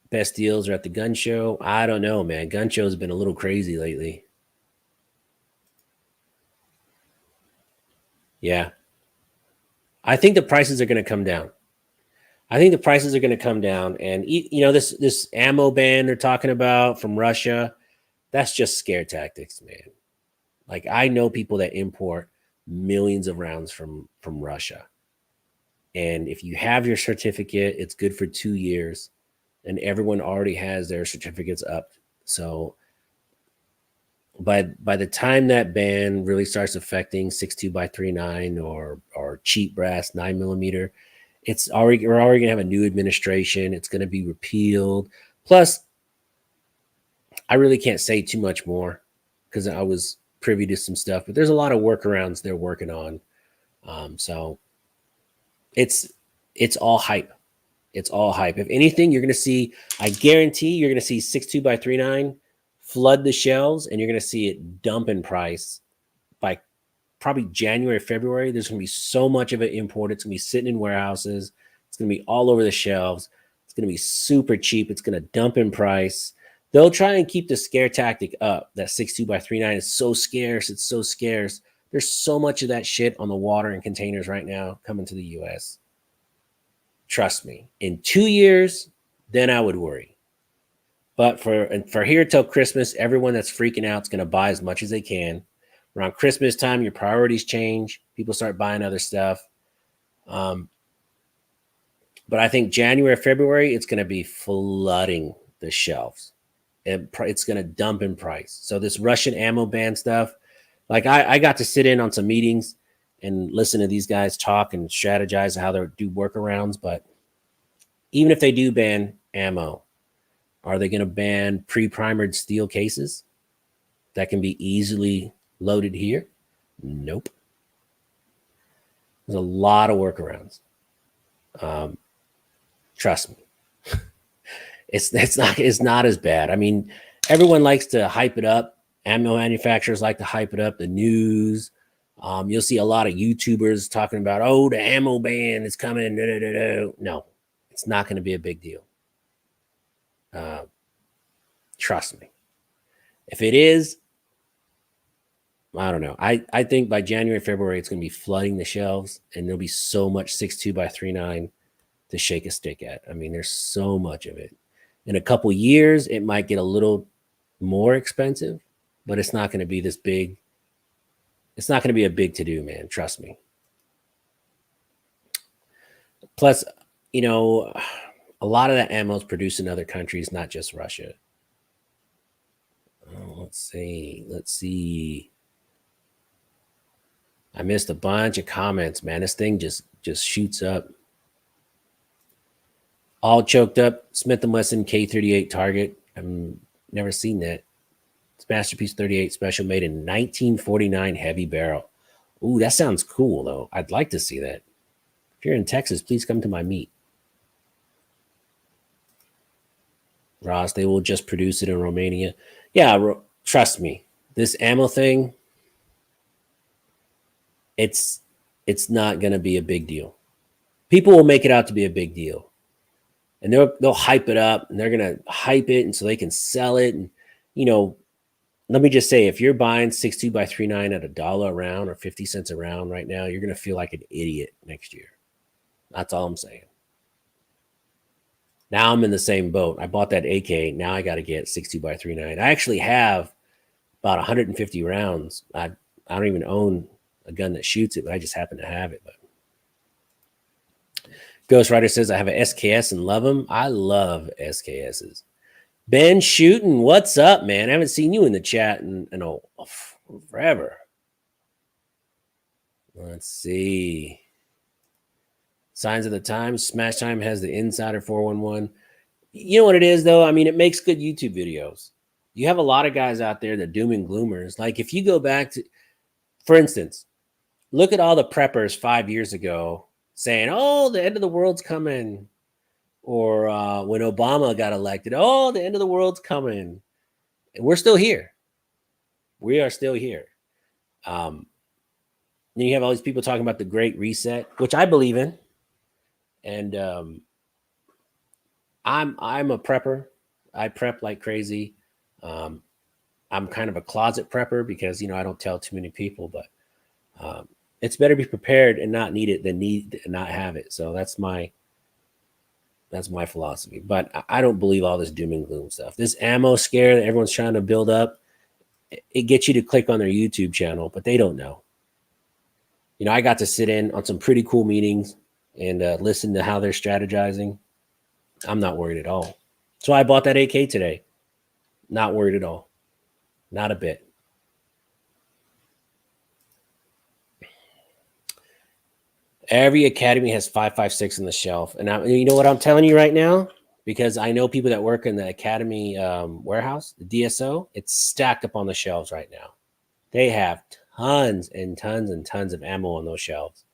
Best deals are at the gun show. I don't know, man. Gun shows have been a little crazy lately. Yeah. I think the prices are going to come down. I think the prices are going to come down. And, this ammo ban they're talking about from Russia, that's just scare tactics, man. Like, I know people that import millions of rounds from Russia. And if you have your certificate, it's good for 2 years. And everyone already has their certificates up. So by the time that ban really starts affecting 6.2 by 3.9 or cheap brass 9mm, we're already gonna have a new administration. It's gonna be repealed. Plus, I really can't say too much more because I was privy to some stuff, but there's a lot of workarounds they're working on. So it's all hype. It's all hype. If anything, you're gonna see, I guarantee you're gonna see 6.2 by 3.9 flood the shelves, and you're gonna see it dump in price by probably January, February. There's going to be so much of it imported. It's going to be sitting in warehouses. It's going to be all over the shelves. It's going to be super cheap. It's going to dump in price. They'll try and keep the scare tactic up that 6.2 by 3.9 is so scarce. It's so scarce. There's so much of that shit on the water and containers right now coming to the US. Trust me. In 2 years, then I would worry. But for here till Christmas, everyone that's freaking out is going to buy as much as they can. Around Christmas time, your priorities change. People start buying other stuff. But I think January, February, it's going to be flooding the shelves. It's going to dump in price. So this Russian ammo ban stuff, like I got to sit in on some meetings and listen to these guys talk and strategize how they do workarounds. But even if they do ban ammo, are they going to ban pre-primered steel cases that can be easily loaded here? Nope. There's a lot of workarounds. Trust me. It's not as bad. I mean, everyone likes to hype it up. Ammo manufacturers like to hype it up. The news. You'll see a lot of YouTubers talking about, oh, the ammo ban is coming. No, it's not going to be a big deal. Trust me. If it is, I don't know. I think by January, February, it's going to be flooding the shelves, and there'll be so much 6.2 by 3.9 to shake a stick at. I mean, there's so much of it. In a couple years, it might get a little more expensive, but it's not going to be this big. It's not going to be a big to-do, man. Trust me. Plus, a lot of that ammo is produced in other countries, not just Russia. Oh, let's see. I missed a bunch of comments, man. This thing just shoots up. All choked up. Smith & Wesson K38 target. I've never seen that. It's Masterpiece 38 special, made in 1949, heavy barrel. Ooh, that sounds cool, though. I'd like to see that. If you're in Texas, please come to my meet. Ross, they will just produce it in Romania. Yeah, trust me. This ammo thing, it's not going to be a big deal. People will make it out to be a big deal. And they'll hype it up, and they're going to hype it, and so they can sell it. And, let me just say, if you're buying 6.2 by 3.9 at $1 a round or 50 cents a round right now, you're going to feel like an idiot next year. That's all I'm saying. Now I'm in the same boat. I bought that AK. Now I got to get 6.2 by 3.9. I actually have about 150 rounds. I don't even own a gun that shoots it, but I just happen to have it. But Ghost Rider says, I have an SKS and love them. I love SKSs. Ben Shooting, what's up, man? I haven't seen you in the chat in forever. Let's see. Signs of the Times. Smash Time has the Insider 411. You know what it is, though? I mean, it makes good YouTube videos. You have a lot of guys out there that doom and gloomers. Like, if you go back to, for instance, look at all the preppers 5 years ago saying, oh, the end of the world's coming. Or when Obama got elected, oh, the end of the world's coming. And we're still here. We are still here. Then you have all these people talking about the Great Reset, which I believe in. And I'm a prepper. I prep like crazy. I'm kind of a closet prepper because, I don't tell too many people. But It's better be prepared and not need it than need and not have it. So that's my philosophy. But I don't believe all this doom and gloom stuff. This ammo scare that everyone's trying to build up, it gets you to click on their YouTube channel, but they don't know. You know, I got to sit in on some pretty cool meetings and listen to how they're strategizing. I'm not worried at all. So I bought that AK today. Not worried at all. Not a bit. Every academy has 5.56 on the shelf. And you know what I'm telling you right now? Because I know people that work in the academy warehouse, the DSO, it's stacked up on the shelves right now. They have tons and tons and tons of ammo on those shelves.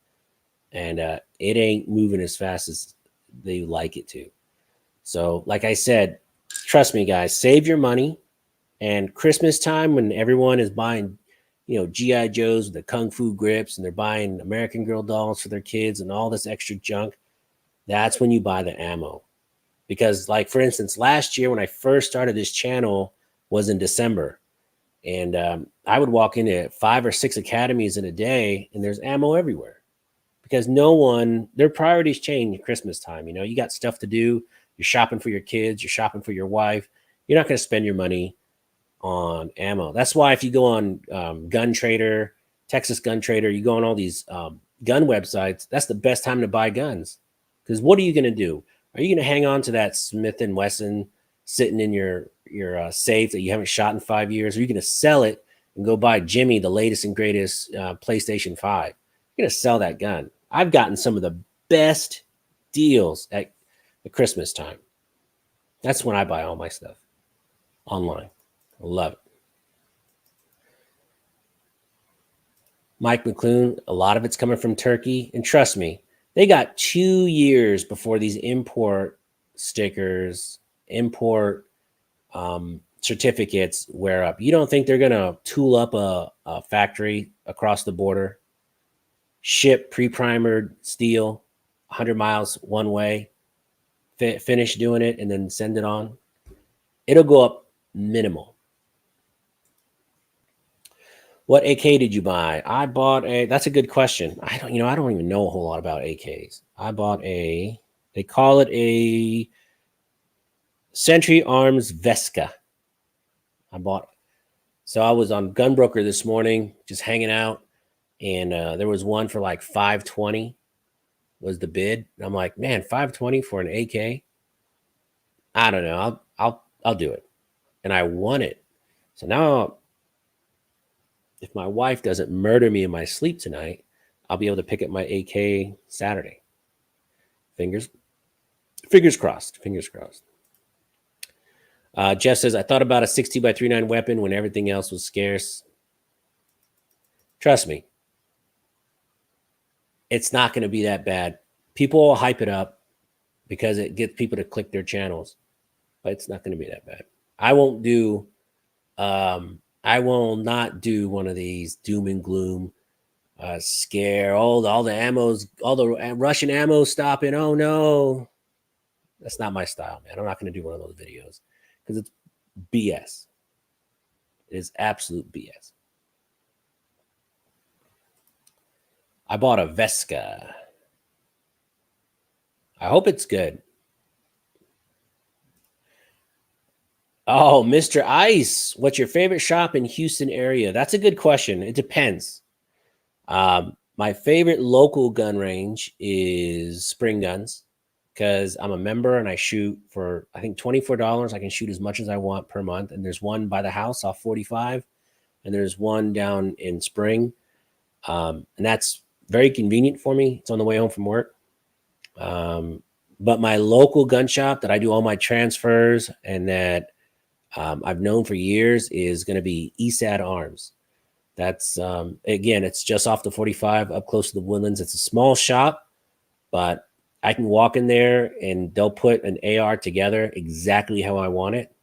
And it ain't moving as fast as they like it to. So like I said, trust me, guys, save your money. And Christmas time, when everyone is buying, you know, G.I. Joes with the Kung Fu grips, and they're buying American Girl dolls for their kids and all this extra junk, that's when you buy the ammo. Because, like, for instance, last year when I first started this channel was in December. And I would walk into 5 or 6 academies in a day, and there's ammo everywhere. Because their priorities change at Christmas time. You know, you got stuff to do. You're shopping for your kids. You're shopping for your wife. You're not going to spend your money on ammo. That's why if you go on Gun Trader, Texas Gun Trader, you go on all these gun websites, that's the best time to buy guns. Because what are you going to do? Are you going to hang on to that Smith & Wesson sitting in your safe that you haven't shot in 5 years? Or are you going to sell it and go buy Jimmy the latest and greatest PlayStation 5? You're going to sell that gun. I've gotten some of the best deals at the Christmas time. That's when I buy all my stuff online. I love it. Mike McClune, a lot of it's coming from Turkey. And trust me, they got 2 years before these import stickers, import certificates wear up. You don't think they're going to tool up a factory across the border, ship pre-primered steel 100 miles one way, finish doing it, and then send it on? It'll go up minimal. What AK did you buy? I bought that's a good question. I don't even know a whole lot about AKs. I bought they call it a Trinity Arms Vesca. So I was on Gunbroker this morning, just hanging out, and there was one for like $520 was the bid. And I'm like, man, $520 for an AK? I don't know. I'll do it. And I won it. So now, if my wife doesn't murder me in my sleep tonight, I'll be able to pick up my AK Saturday. Fingers crossed. Fingers crossed. Jeff says, I thought about a 60x39 weapon when everything else was scarce. Trust me, it's not going to be that bad. People will hype it up because it gets people to click their channels, but it's not going to be that bad. I won't do I will not do one of these doom and gloom scare. All the ammos, all the Russian ammo stopping. Oh no, that's not my style, man. I'm not going to do one of those videos because it's BS. It is absolute BS. I bought a Vesca. I hope it's good. Oh, Mr. Ice, what's your favorite shop in Houston area? That's a good question. It depends. My favorite local gun range is Spring Guns because I'm a member and I shoot for, I think, $24. I can shoot as much as I want per month. And there's one by the house off 45, and there's one down in Spring. And that's very convenient for me. It's on the way home from work. But my local gun shop that I do all my transfers and that I've known for years is going to be ESAD Arms. That's, again, it's just off the 45 up close to the Woodlands. It's a small shop, but I can walk in there and they'll put an AR together exactly how I want it.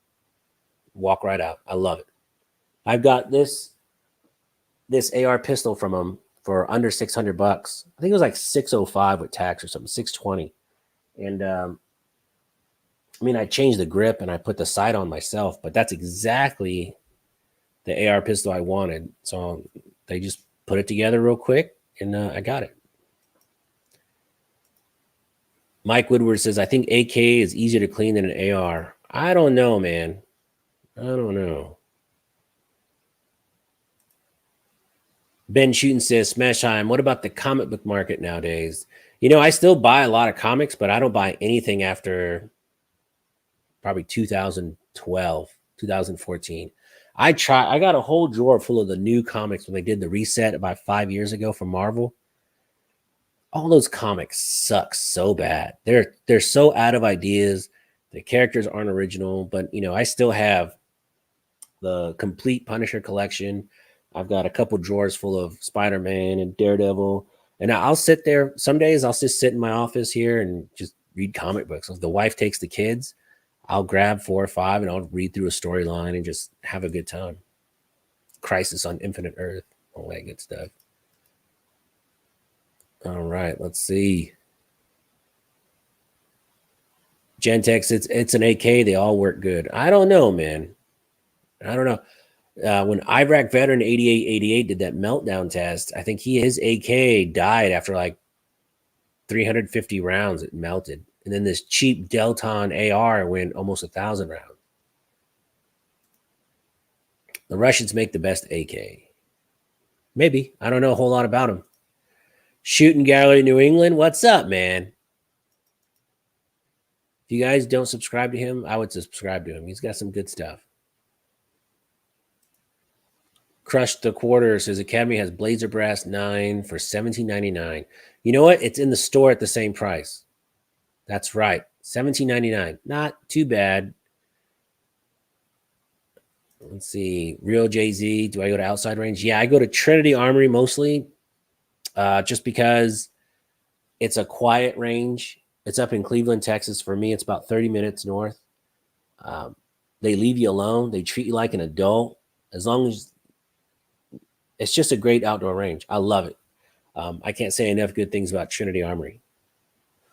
Walk right out. I love it. I've got this AR pistol from them for under $600. I think it was like $605 with tax or something, $620. And I mean, I changed the grip and I put the sight on myself, but that's exactly the AR pistol I wanted. So they just put it together real quick and I got it. Mike Woodward says, I think AK is easier to clean than an AR. I don't know, man. I don't know. Ben Shooten says, Smash Time, what about the comic book market nowadays? You know, I still buy a lot of comics, but I don't buy anything after probably 2012, 2014. I got a whole drawer full of the new comics when they did the reset about 5 years ago for Marvel. All those comics suck so bad. They're so out of ideas. The characters aren't original, but you know, I still have the complete Punisher collection. I've got a couple drawers full of Spider-Man and Daredevil. And I'll sit there. Some days I'll just sit in my office here and just read comic books. If the wife takes the kids, I'll grab 4 or 5 and I'll read through a storyline and just have a good time. Crisis on Infinite Earth, all that good stuff. All right, let's see. Gentex, it's an AK. They all work good. I don't know, man. I don't know. When Iraq veteran 8888 did that meltdown test, I think his AK died after like 350 rounds. It melted. And then this cheap Delton AR went almost 1,000 rounds. The Russians make the best AK. Maybe. I don't know a whole lot about them. Shooting Gallery New England. What's up, man? If you guys don't subscribe to him, I would subscribe to him. He's got some good stuff. Crush the Quarter says Academy has Blazer Brass 9 for $17.99. You know what? It's in the store at the same price. That's right. $17.99. Not too bad. Let's see. Real Jay-Z. Do I go to outside range? Yeah, I go to Trinity Armory mostly just because it's a quiet range. It's up in Cleveland, Texas. For me, it's about 30 minutes north. They leave you alone. They treat you like an adult. As long as it's just a great outdoor range. I love it. I can't say enough good things about Trinity Armory.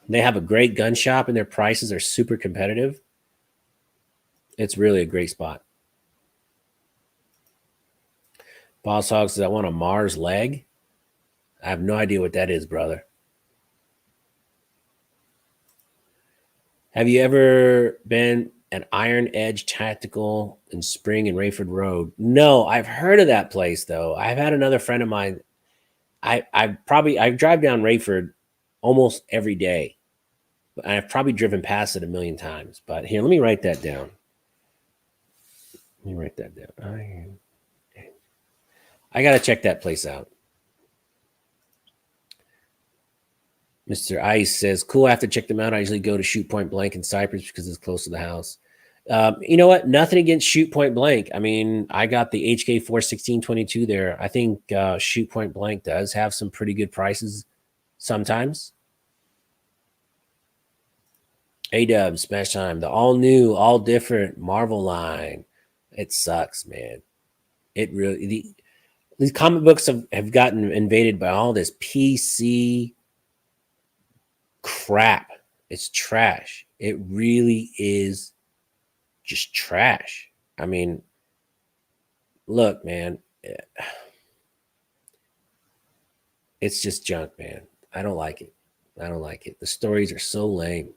They have a great gun shop and their prices are super competitive. It's really a great spot. Boss Hog says, I want a Mars leg. I have no idea what that is, brother. Have you ever been at Iron Edge Tactical in Spring and Rayford Road? No, I've heard of that place though. I've had another friend of mine. I drive down Rayford almost every day. I've probably driven past it a million times. But here, let me write that down. I got to check that place out. Mr. Ice says, cool, I have to check them out. I usually go to Shoot Point Blank in Cypress because it's close to the house. You know what? Nothing against Shoot Point Blank. I mean, I got the HK 41622 there. I think Shoot Point Blank does have some pretty good prices sometimes. A-Dub, Smash Time, the all new, all different Marvel line. It sucks, man. It really, these comic books have gotten invaded by all this PC crap. It's trash. It really is just trash. I mean, look, man, it's just junk, man. I don't like it. I don't like it. The stories are so lame.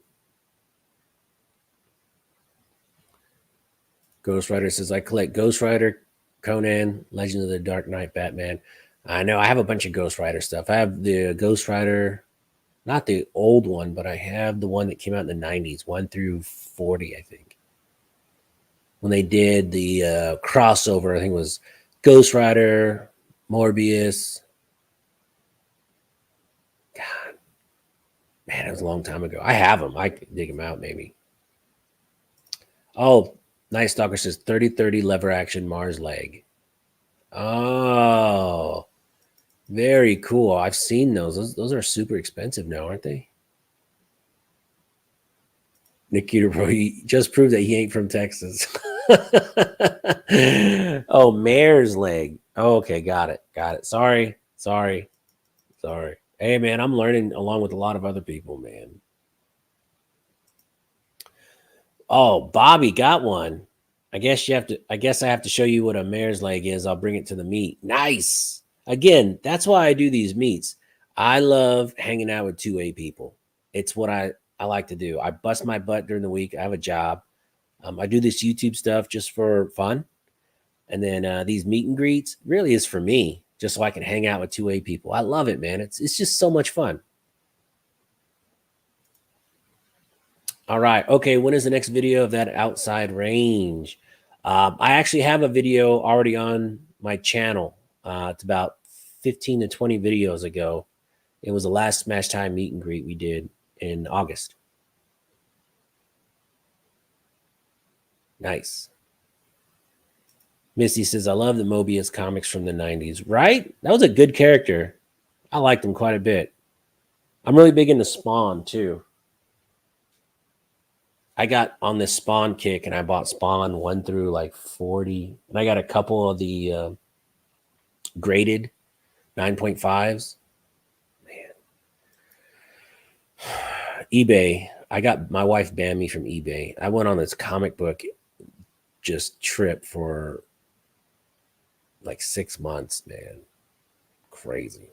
Ghost Rider says, I collect Ghost Rider, Conan, Legend of the Dark Knight, Batman. I know I have a bunch of Ghost Rider stuff. I have the Ghost Rider, not the old one, but I have the one that came out in the 90s, 1 through 40, I think. When they did the crossover, I think it was Ghost Rider, Morbius. God, man, that was a long time ago. I have them. I could dig them out, maybe. Oh, Night Stalker says 30-30 lever action Mars leg. Oh, very cool. I've seen those. Those are super expensive now, aren't they? Nikita, bro, he just proved that he ain't from Texas. Oh, mare's leg. Oh, okay, got it. Sorry. Hey, man, I'm learning along with a lot of other people, man. Oh, Bobby got one. I guess I have to show you what a mare's leg is. I'll bring it to the meet. Nice. Again, that's why I do these meets. I love hanging out with 2A people. It's what I like to do. I bust my butt during the week. I have a job. I do this YouTube stuff just for fun. And then these meet and greets really is for me, just so I can hang out with 2A people. I love it, man. It's just so much fun. All right. Okay. When is the next video of that outside range? I actually have a video already on my channel. It's about 15 to 20 videos ago. It was the last Smash Time meet and greet we did in August. Nice. Misty says, I love the Mobius comics from the 90s. Right? That was a good character. I liked him quite a bit. I'm really big into Spawn, too. I got on this Spawn kick, and I bought Spawn 1 through like 40. And I got a couple of the graded 9.5s. Man. eBay. I got my wife banned me from eBay. I went on this comic book just trip for like 6 months, man. Crazy.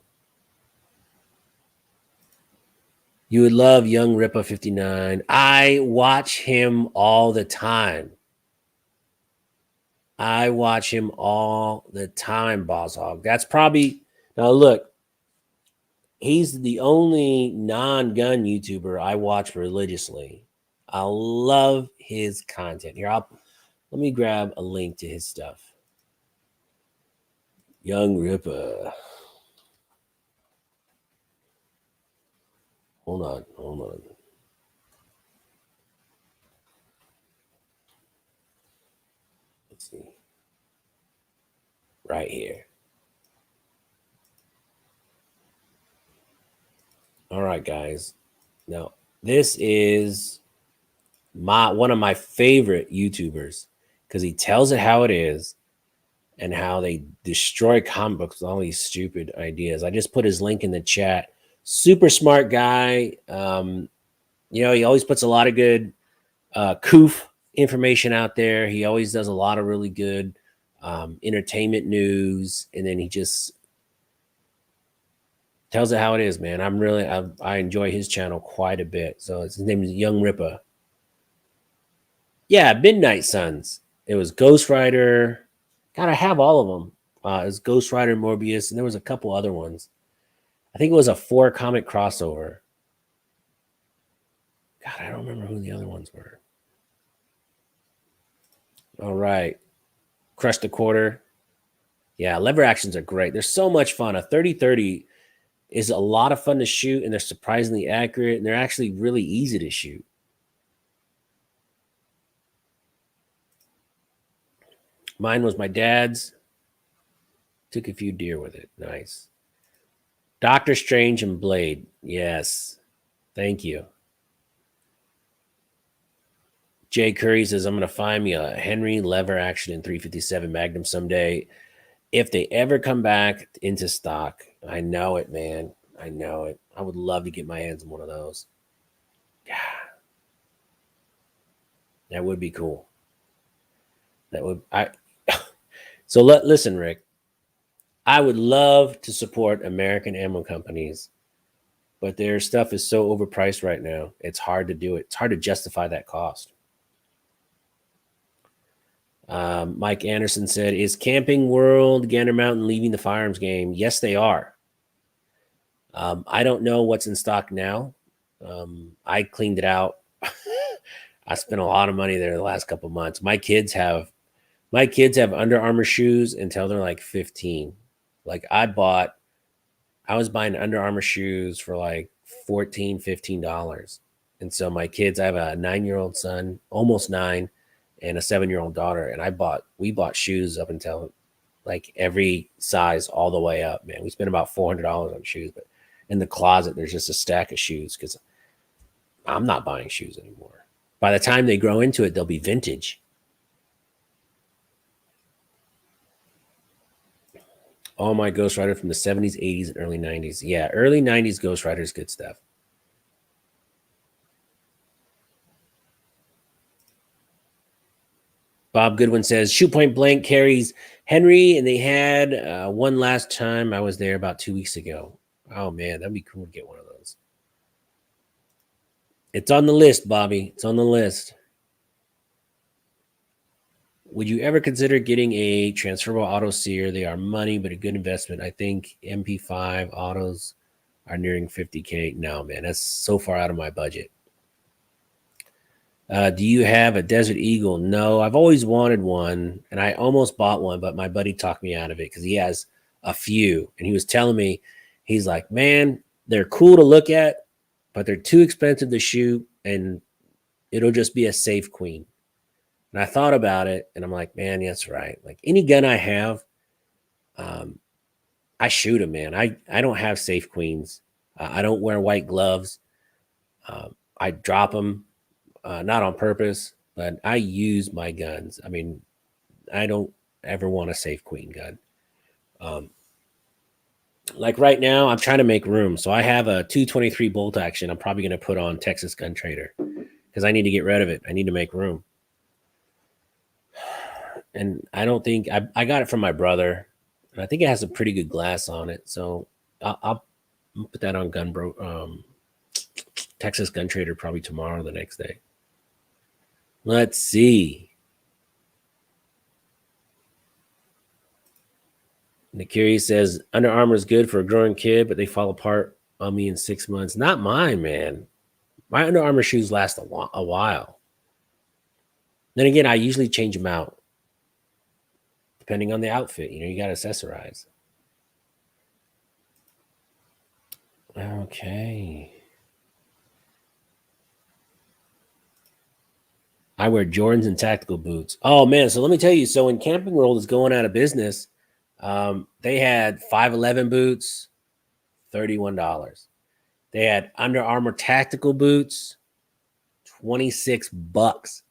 You would love Young Ripa 59. I watch him all the time. I watch him all the time, Boss Hog. That's probably now look, he's the only non-gun YouTuber I watch religiously. I love his content. Here, let me grab a link to his stuff. Young Ripa. Hold on. Let's see. Right here. All right, guys. Now, this is one of my favorite YouTubers because he tells it how it is and how they destroy comic books with all these stupid ideas. I just put his link in the chat. Super smart guy. He always puts a lot of good coof information out there. He always does a lot of really good entertainment news, and then he just tells it how it is, man. I enjoy his channel quite a bit. So his name is Young Ripa. Yeah, Midnight Suns. It was Ghost Rider. God, I have all of them. It was Ghost Rider, Morbius, and there was a couple other ones. I think it was a 4-comic crossover. God, I don't remember who the other ones were. All right. Crush the Quarter. Yeah, lever actions are great. They're so much fun. A 30-30 is a lot of fun to shoot, and they're surprisingly accurate, and they're actually really easy to shoot. Mine was my dad's. Took a few deer with it. Nice. Doctor Strange and Blade. Yes. Thank you. Jay Curry says, I'm going to find me a Henry lever action in 357 Magnum someday. If they ever come back into stock, I know it, man. I know it. I would love to get my hands on one of those. Yeah. That would be cool. So listen, Rick. I would love to support American ammo companies, but their stuff is so overpriced right now. It's hard to do it. It's hard to justify that cost. Mike Anderson said, is Camping World Gander Mountain leaving the Firearms game? Yes, they are. I don't know what's in stock now. I cleaned it out. I spent a lot of money there the last couple months. My kids have Under Armour shoes until they're like 15. Like I was buying Under Armour shoes for like $14, $15. And so my kids, I have a 9-year-old son, almost 9, and a 7-year-old daughter. And we bought shoes up until like every size all the way up, man. We spent about $400 on shoes, but in the closet, there's just a stack of shoes because I'm not buying shoes anymore. By the time they grow into it, they'll be vintage. All my Ghost Rider from the 70s, 80s, and early 90s. Yeah, early 90s Ghost Rider is good stuff. Bob Goodwin says, Shoot Point Blank carries Henry, and they had one last time. I was there about 2 weeks ago. Oh man, that'd be cool to get one of those. It's on the list, Bobby. It's on the list. Would you ever consider getting a transferable auto sear? They are money, but a good investment. I think MP5 autos are nearing 50K. No, man, that's so far out of my budget. Do you have a Desert Eagle? No, I've always wanted one, and I almost bought one, but my buddy talked me out of it because he has a few, and he was telling me, he's like, man, they're cool to look at, but they're too expensive to shoot, and it'll just be a safe queen. And I thought about it, and I'm like, man, that's right. Like any gun I have, I shoot them, man. I don't have safe queens. I don't wear white gloves. I drop them. Not on purpose, but I use my guns. I mean, I don't ever want a safe queen gun. Like right now, I'm trying to make room. So I have a 223 bolt action. I'm probably going to put on Texas Gun Trader because I need to get rid of it. I need to make room. And I don't think I got it from my brother. And I think it has a pretty good glass on it. So I'll put that on Texas Gun Trader probably tomorrow or the next day. Let's see. Nikiri says Under Armour is good for a growing kid, but they fall apart on me in 6 months. Not mine, man. My Under Armour shoes last a while. Then again, I usually change them out depending on the outfit. You know, you got to accessorize. Okay. I wear Jordans and tactical boots. Oh man, so let me tell you. So when Camping World is going out of business, they had 511 boots, $31. They had Under Armour tactical boots, $26.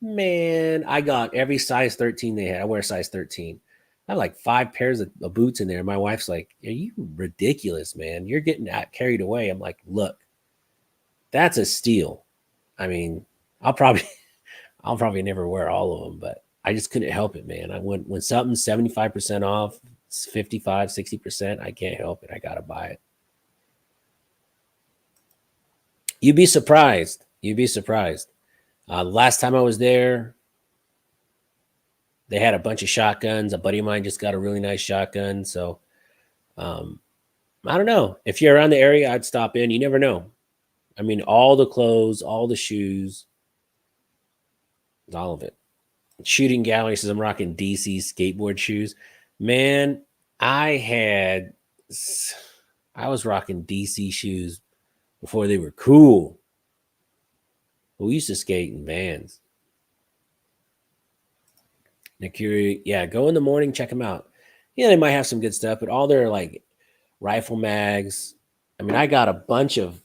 Man, I got every size 13 they had. I wear size 13. I had like 5 pairs of boots in there. My wife's like, "Are you ridiculous, man? You're getting carried away." I'm like, "Look, that's a steal." I mean, I'll probably never wear all of them, but I just couldn't help it, man. When something's 75% off, 55, 60%, I can't help it. I gotta buy it. You'd be surprised. You'd be surprised. Last time I was there, they had a bunch of shotguns. A buddy of mine just got a really nice shotgun. So I don't know. If you're around the area, I'd stop in. You never know. I mean, all the clothes, all the shoes, all of it. Shooting Gallery says I'm rocking DC skateboard shoes. Man, I was rocking DC shoes before they were cool. But we used to skate in vans. Nikiri, yeah, go in the morning, check them out. Yeah, they might have some good stuff, but all their like rifle mags. I mean, I got a bunch of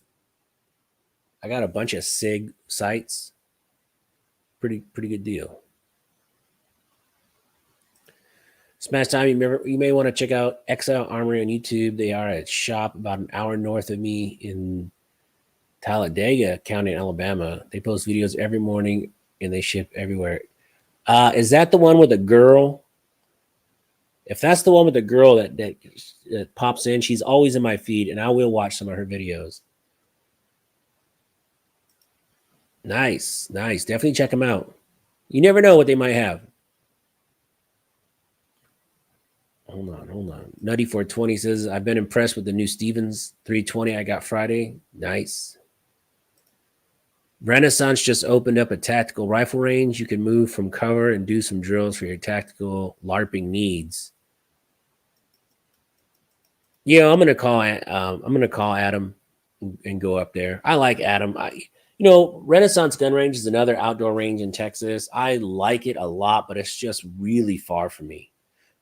SIG sights. Pretty good deal. Smash Time, you may want to check out Exile Armory on YouTube. They are at shop about an hour north of me in Talladega County, Alabama. They post videos every morning and they ship everywhere. Is that the one with the girl? If that's the one with the girl that pops in, she's always in my feed, and I will watch some of her videos. Nice. Definitely check them out. You never know what they might have. Hold on. Nutty 420 says, I've been impressed with the new Stevens 320 I got Friday. Nice. Renaissance just opened up a tactical rifle range. You can move from cover and do some drills for your tactical LARPing needs. Yeah, I'm gonna call Adam and go up there. I like Adam. Renaissance Gun Range is another outdoor range in Texas. I like it a lot, but it's just really far from me.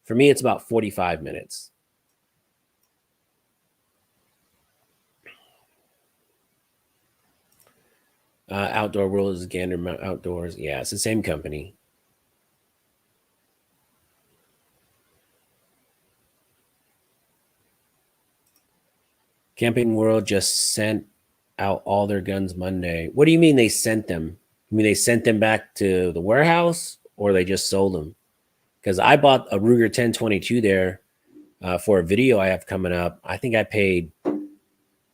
For me, it's about 45 minutes. Outdoor World is Gander Outdoors. Yeah, it's the same company. Camping World just sent out all their guns Monday. What do you mean they sent them? You mean they sent them back to the warehouse, or they just sold them? Because I bought a Ruger 1022 there for a video I have coming up. I think I paid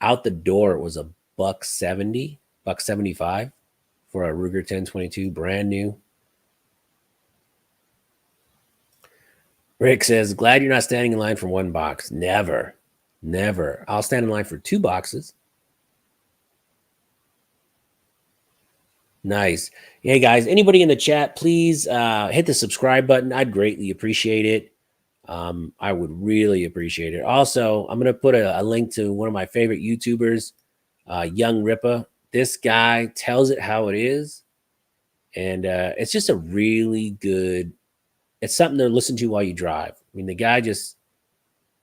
out the door, it was a $170, $175 for a Ruger 1022, brand new. Rick says, glad you're not standing in line for one box. Never, never. I'll stand in line for 2 boxes. Nice. Hey, guys, anybody in the chat, please hit the subscribe button. I'd greatly appreciate it. I would really appreciate it. Also, I'm going to put a link to one of my favorite YouTubers, Young Rippa. This guy tells it how it is. And it's just a really good, it's something to listen to while you drive. I mean, the guy just,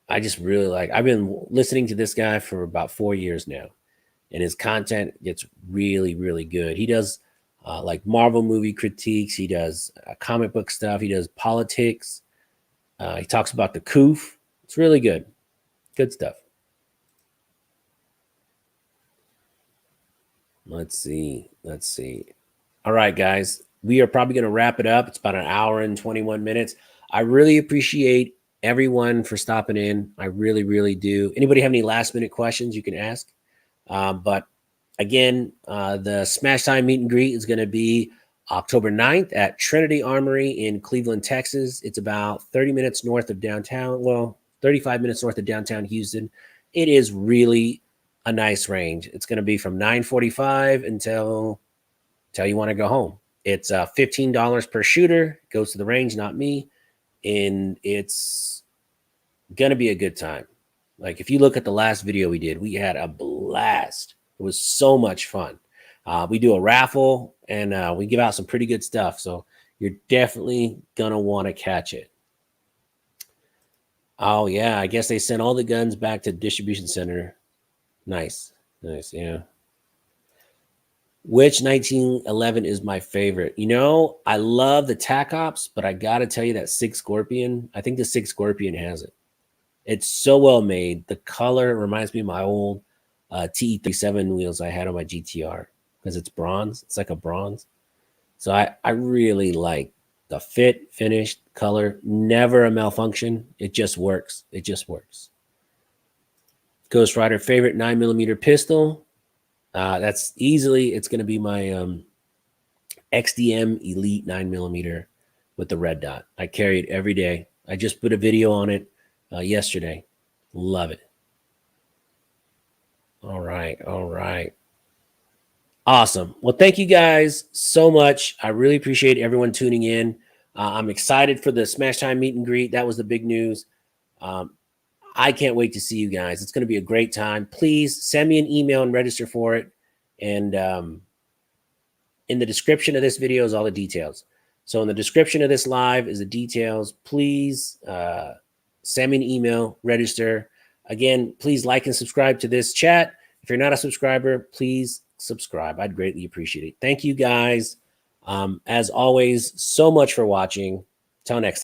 I just really like, I've been listening to this guy for about 4 years now. And his content gets really, really good. He does like Marvel movie critiques. He does comic book stuff. He does politics. He talks about the coof. It's really good. Good stuff. Let's see. Let's see. All right, guys. We are probably going to wrap it up. It's about an hour and 21 minutes. I really appreciate everyone for stopping in. I really, really do. Anybody have any last minute questions you can ask? But again, the Smash Time meet and greet is going to be October 9th at Trinity Armory in Cleveland, Texas. It's about 30 minutes north of downtown. Well, 35 minutes north of downtown Houston. It is really a nice range. It's going to be from 9:45 until you want to go home. It's $15 per shooter. Goes to the range, not me. And it's going to be a good time. Like if you look at the last video we did, we had a blast. It was so much fun. We do a raffle and we give out some pretty good stuff. So you're definitely going to want to catch it. Oh yeah. I guess they sent all the guns back to the distribution center. Nice. Nice. Yeah. Which 1911 is my favorite? You know, I love the TAC Ops, but I got to tell you that 6 Scorpion, I think the 6 Scorpion has it. It's so well made. The color reminds me of my old TE37 wheels I had on my GTR because it's bronze. It's like a bronze. So I really like the fit, finish, color. Never a malfunction. It just works. It just works. Ghost Rider favorite 9mm pistol. That's easily, it's going to be my XDM Elite 9mm with the red dot. I carry it every day. I just put a video on it yesterday. Love it. All right. All right. Awesome. Well, thank you guys so much. I really appreciate everyone tuning in. I'm excited for the Smash Time meet and greet. That was the big news. I can't wait to see you guys. It's going to be a great time. Please send me an email and register for it. And in the description of this video is all the details. So in the description of this live is the details. Please send me an email, register. Again, please like and subscribe to this chat. If you're not a subscriber, please subscribe. I'd greatly appreciate it. Thank you guys. As always, so much for watching. Till next time.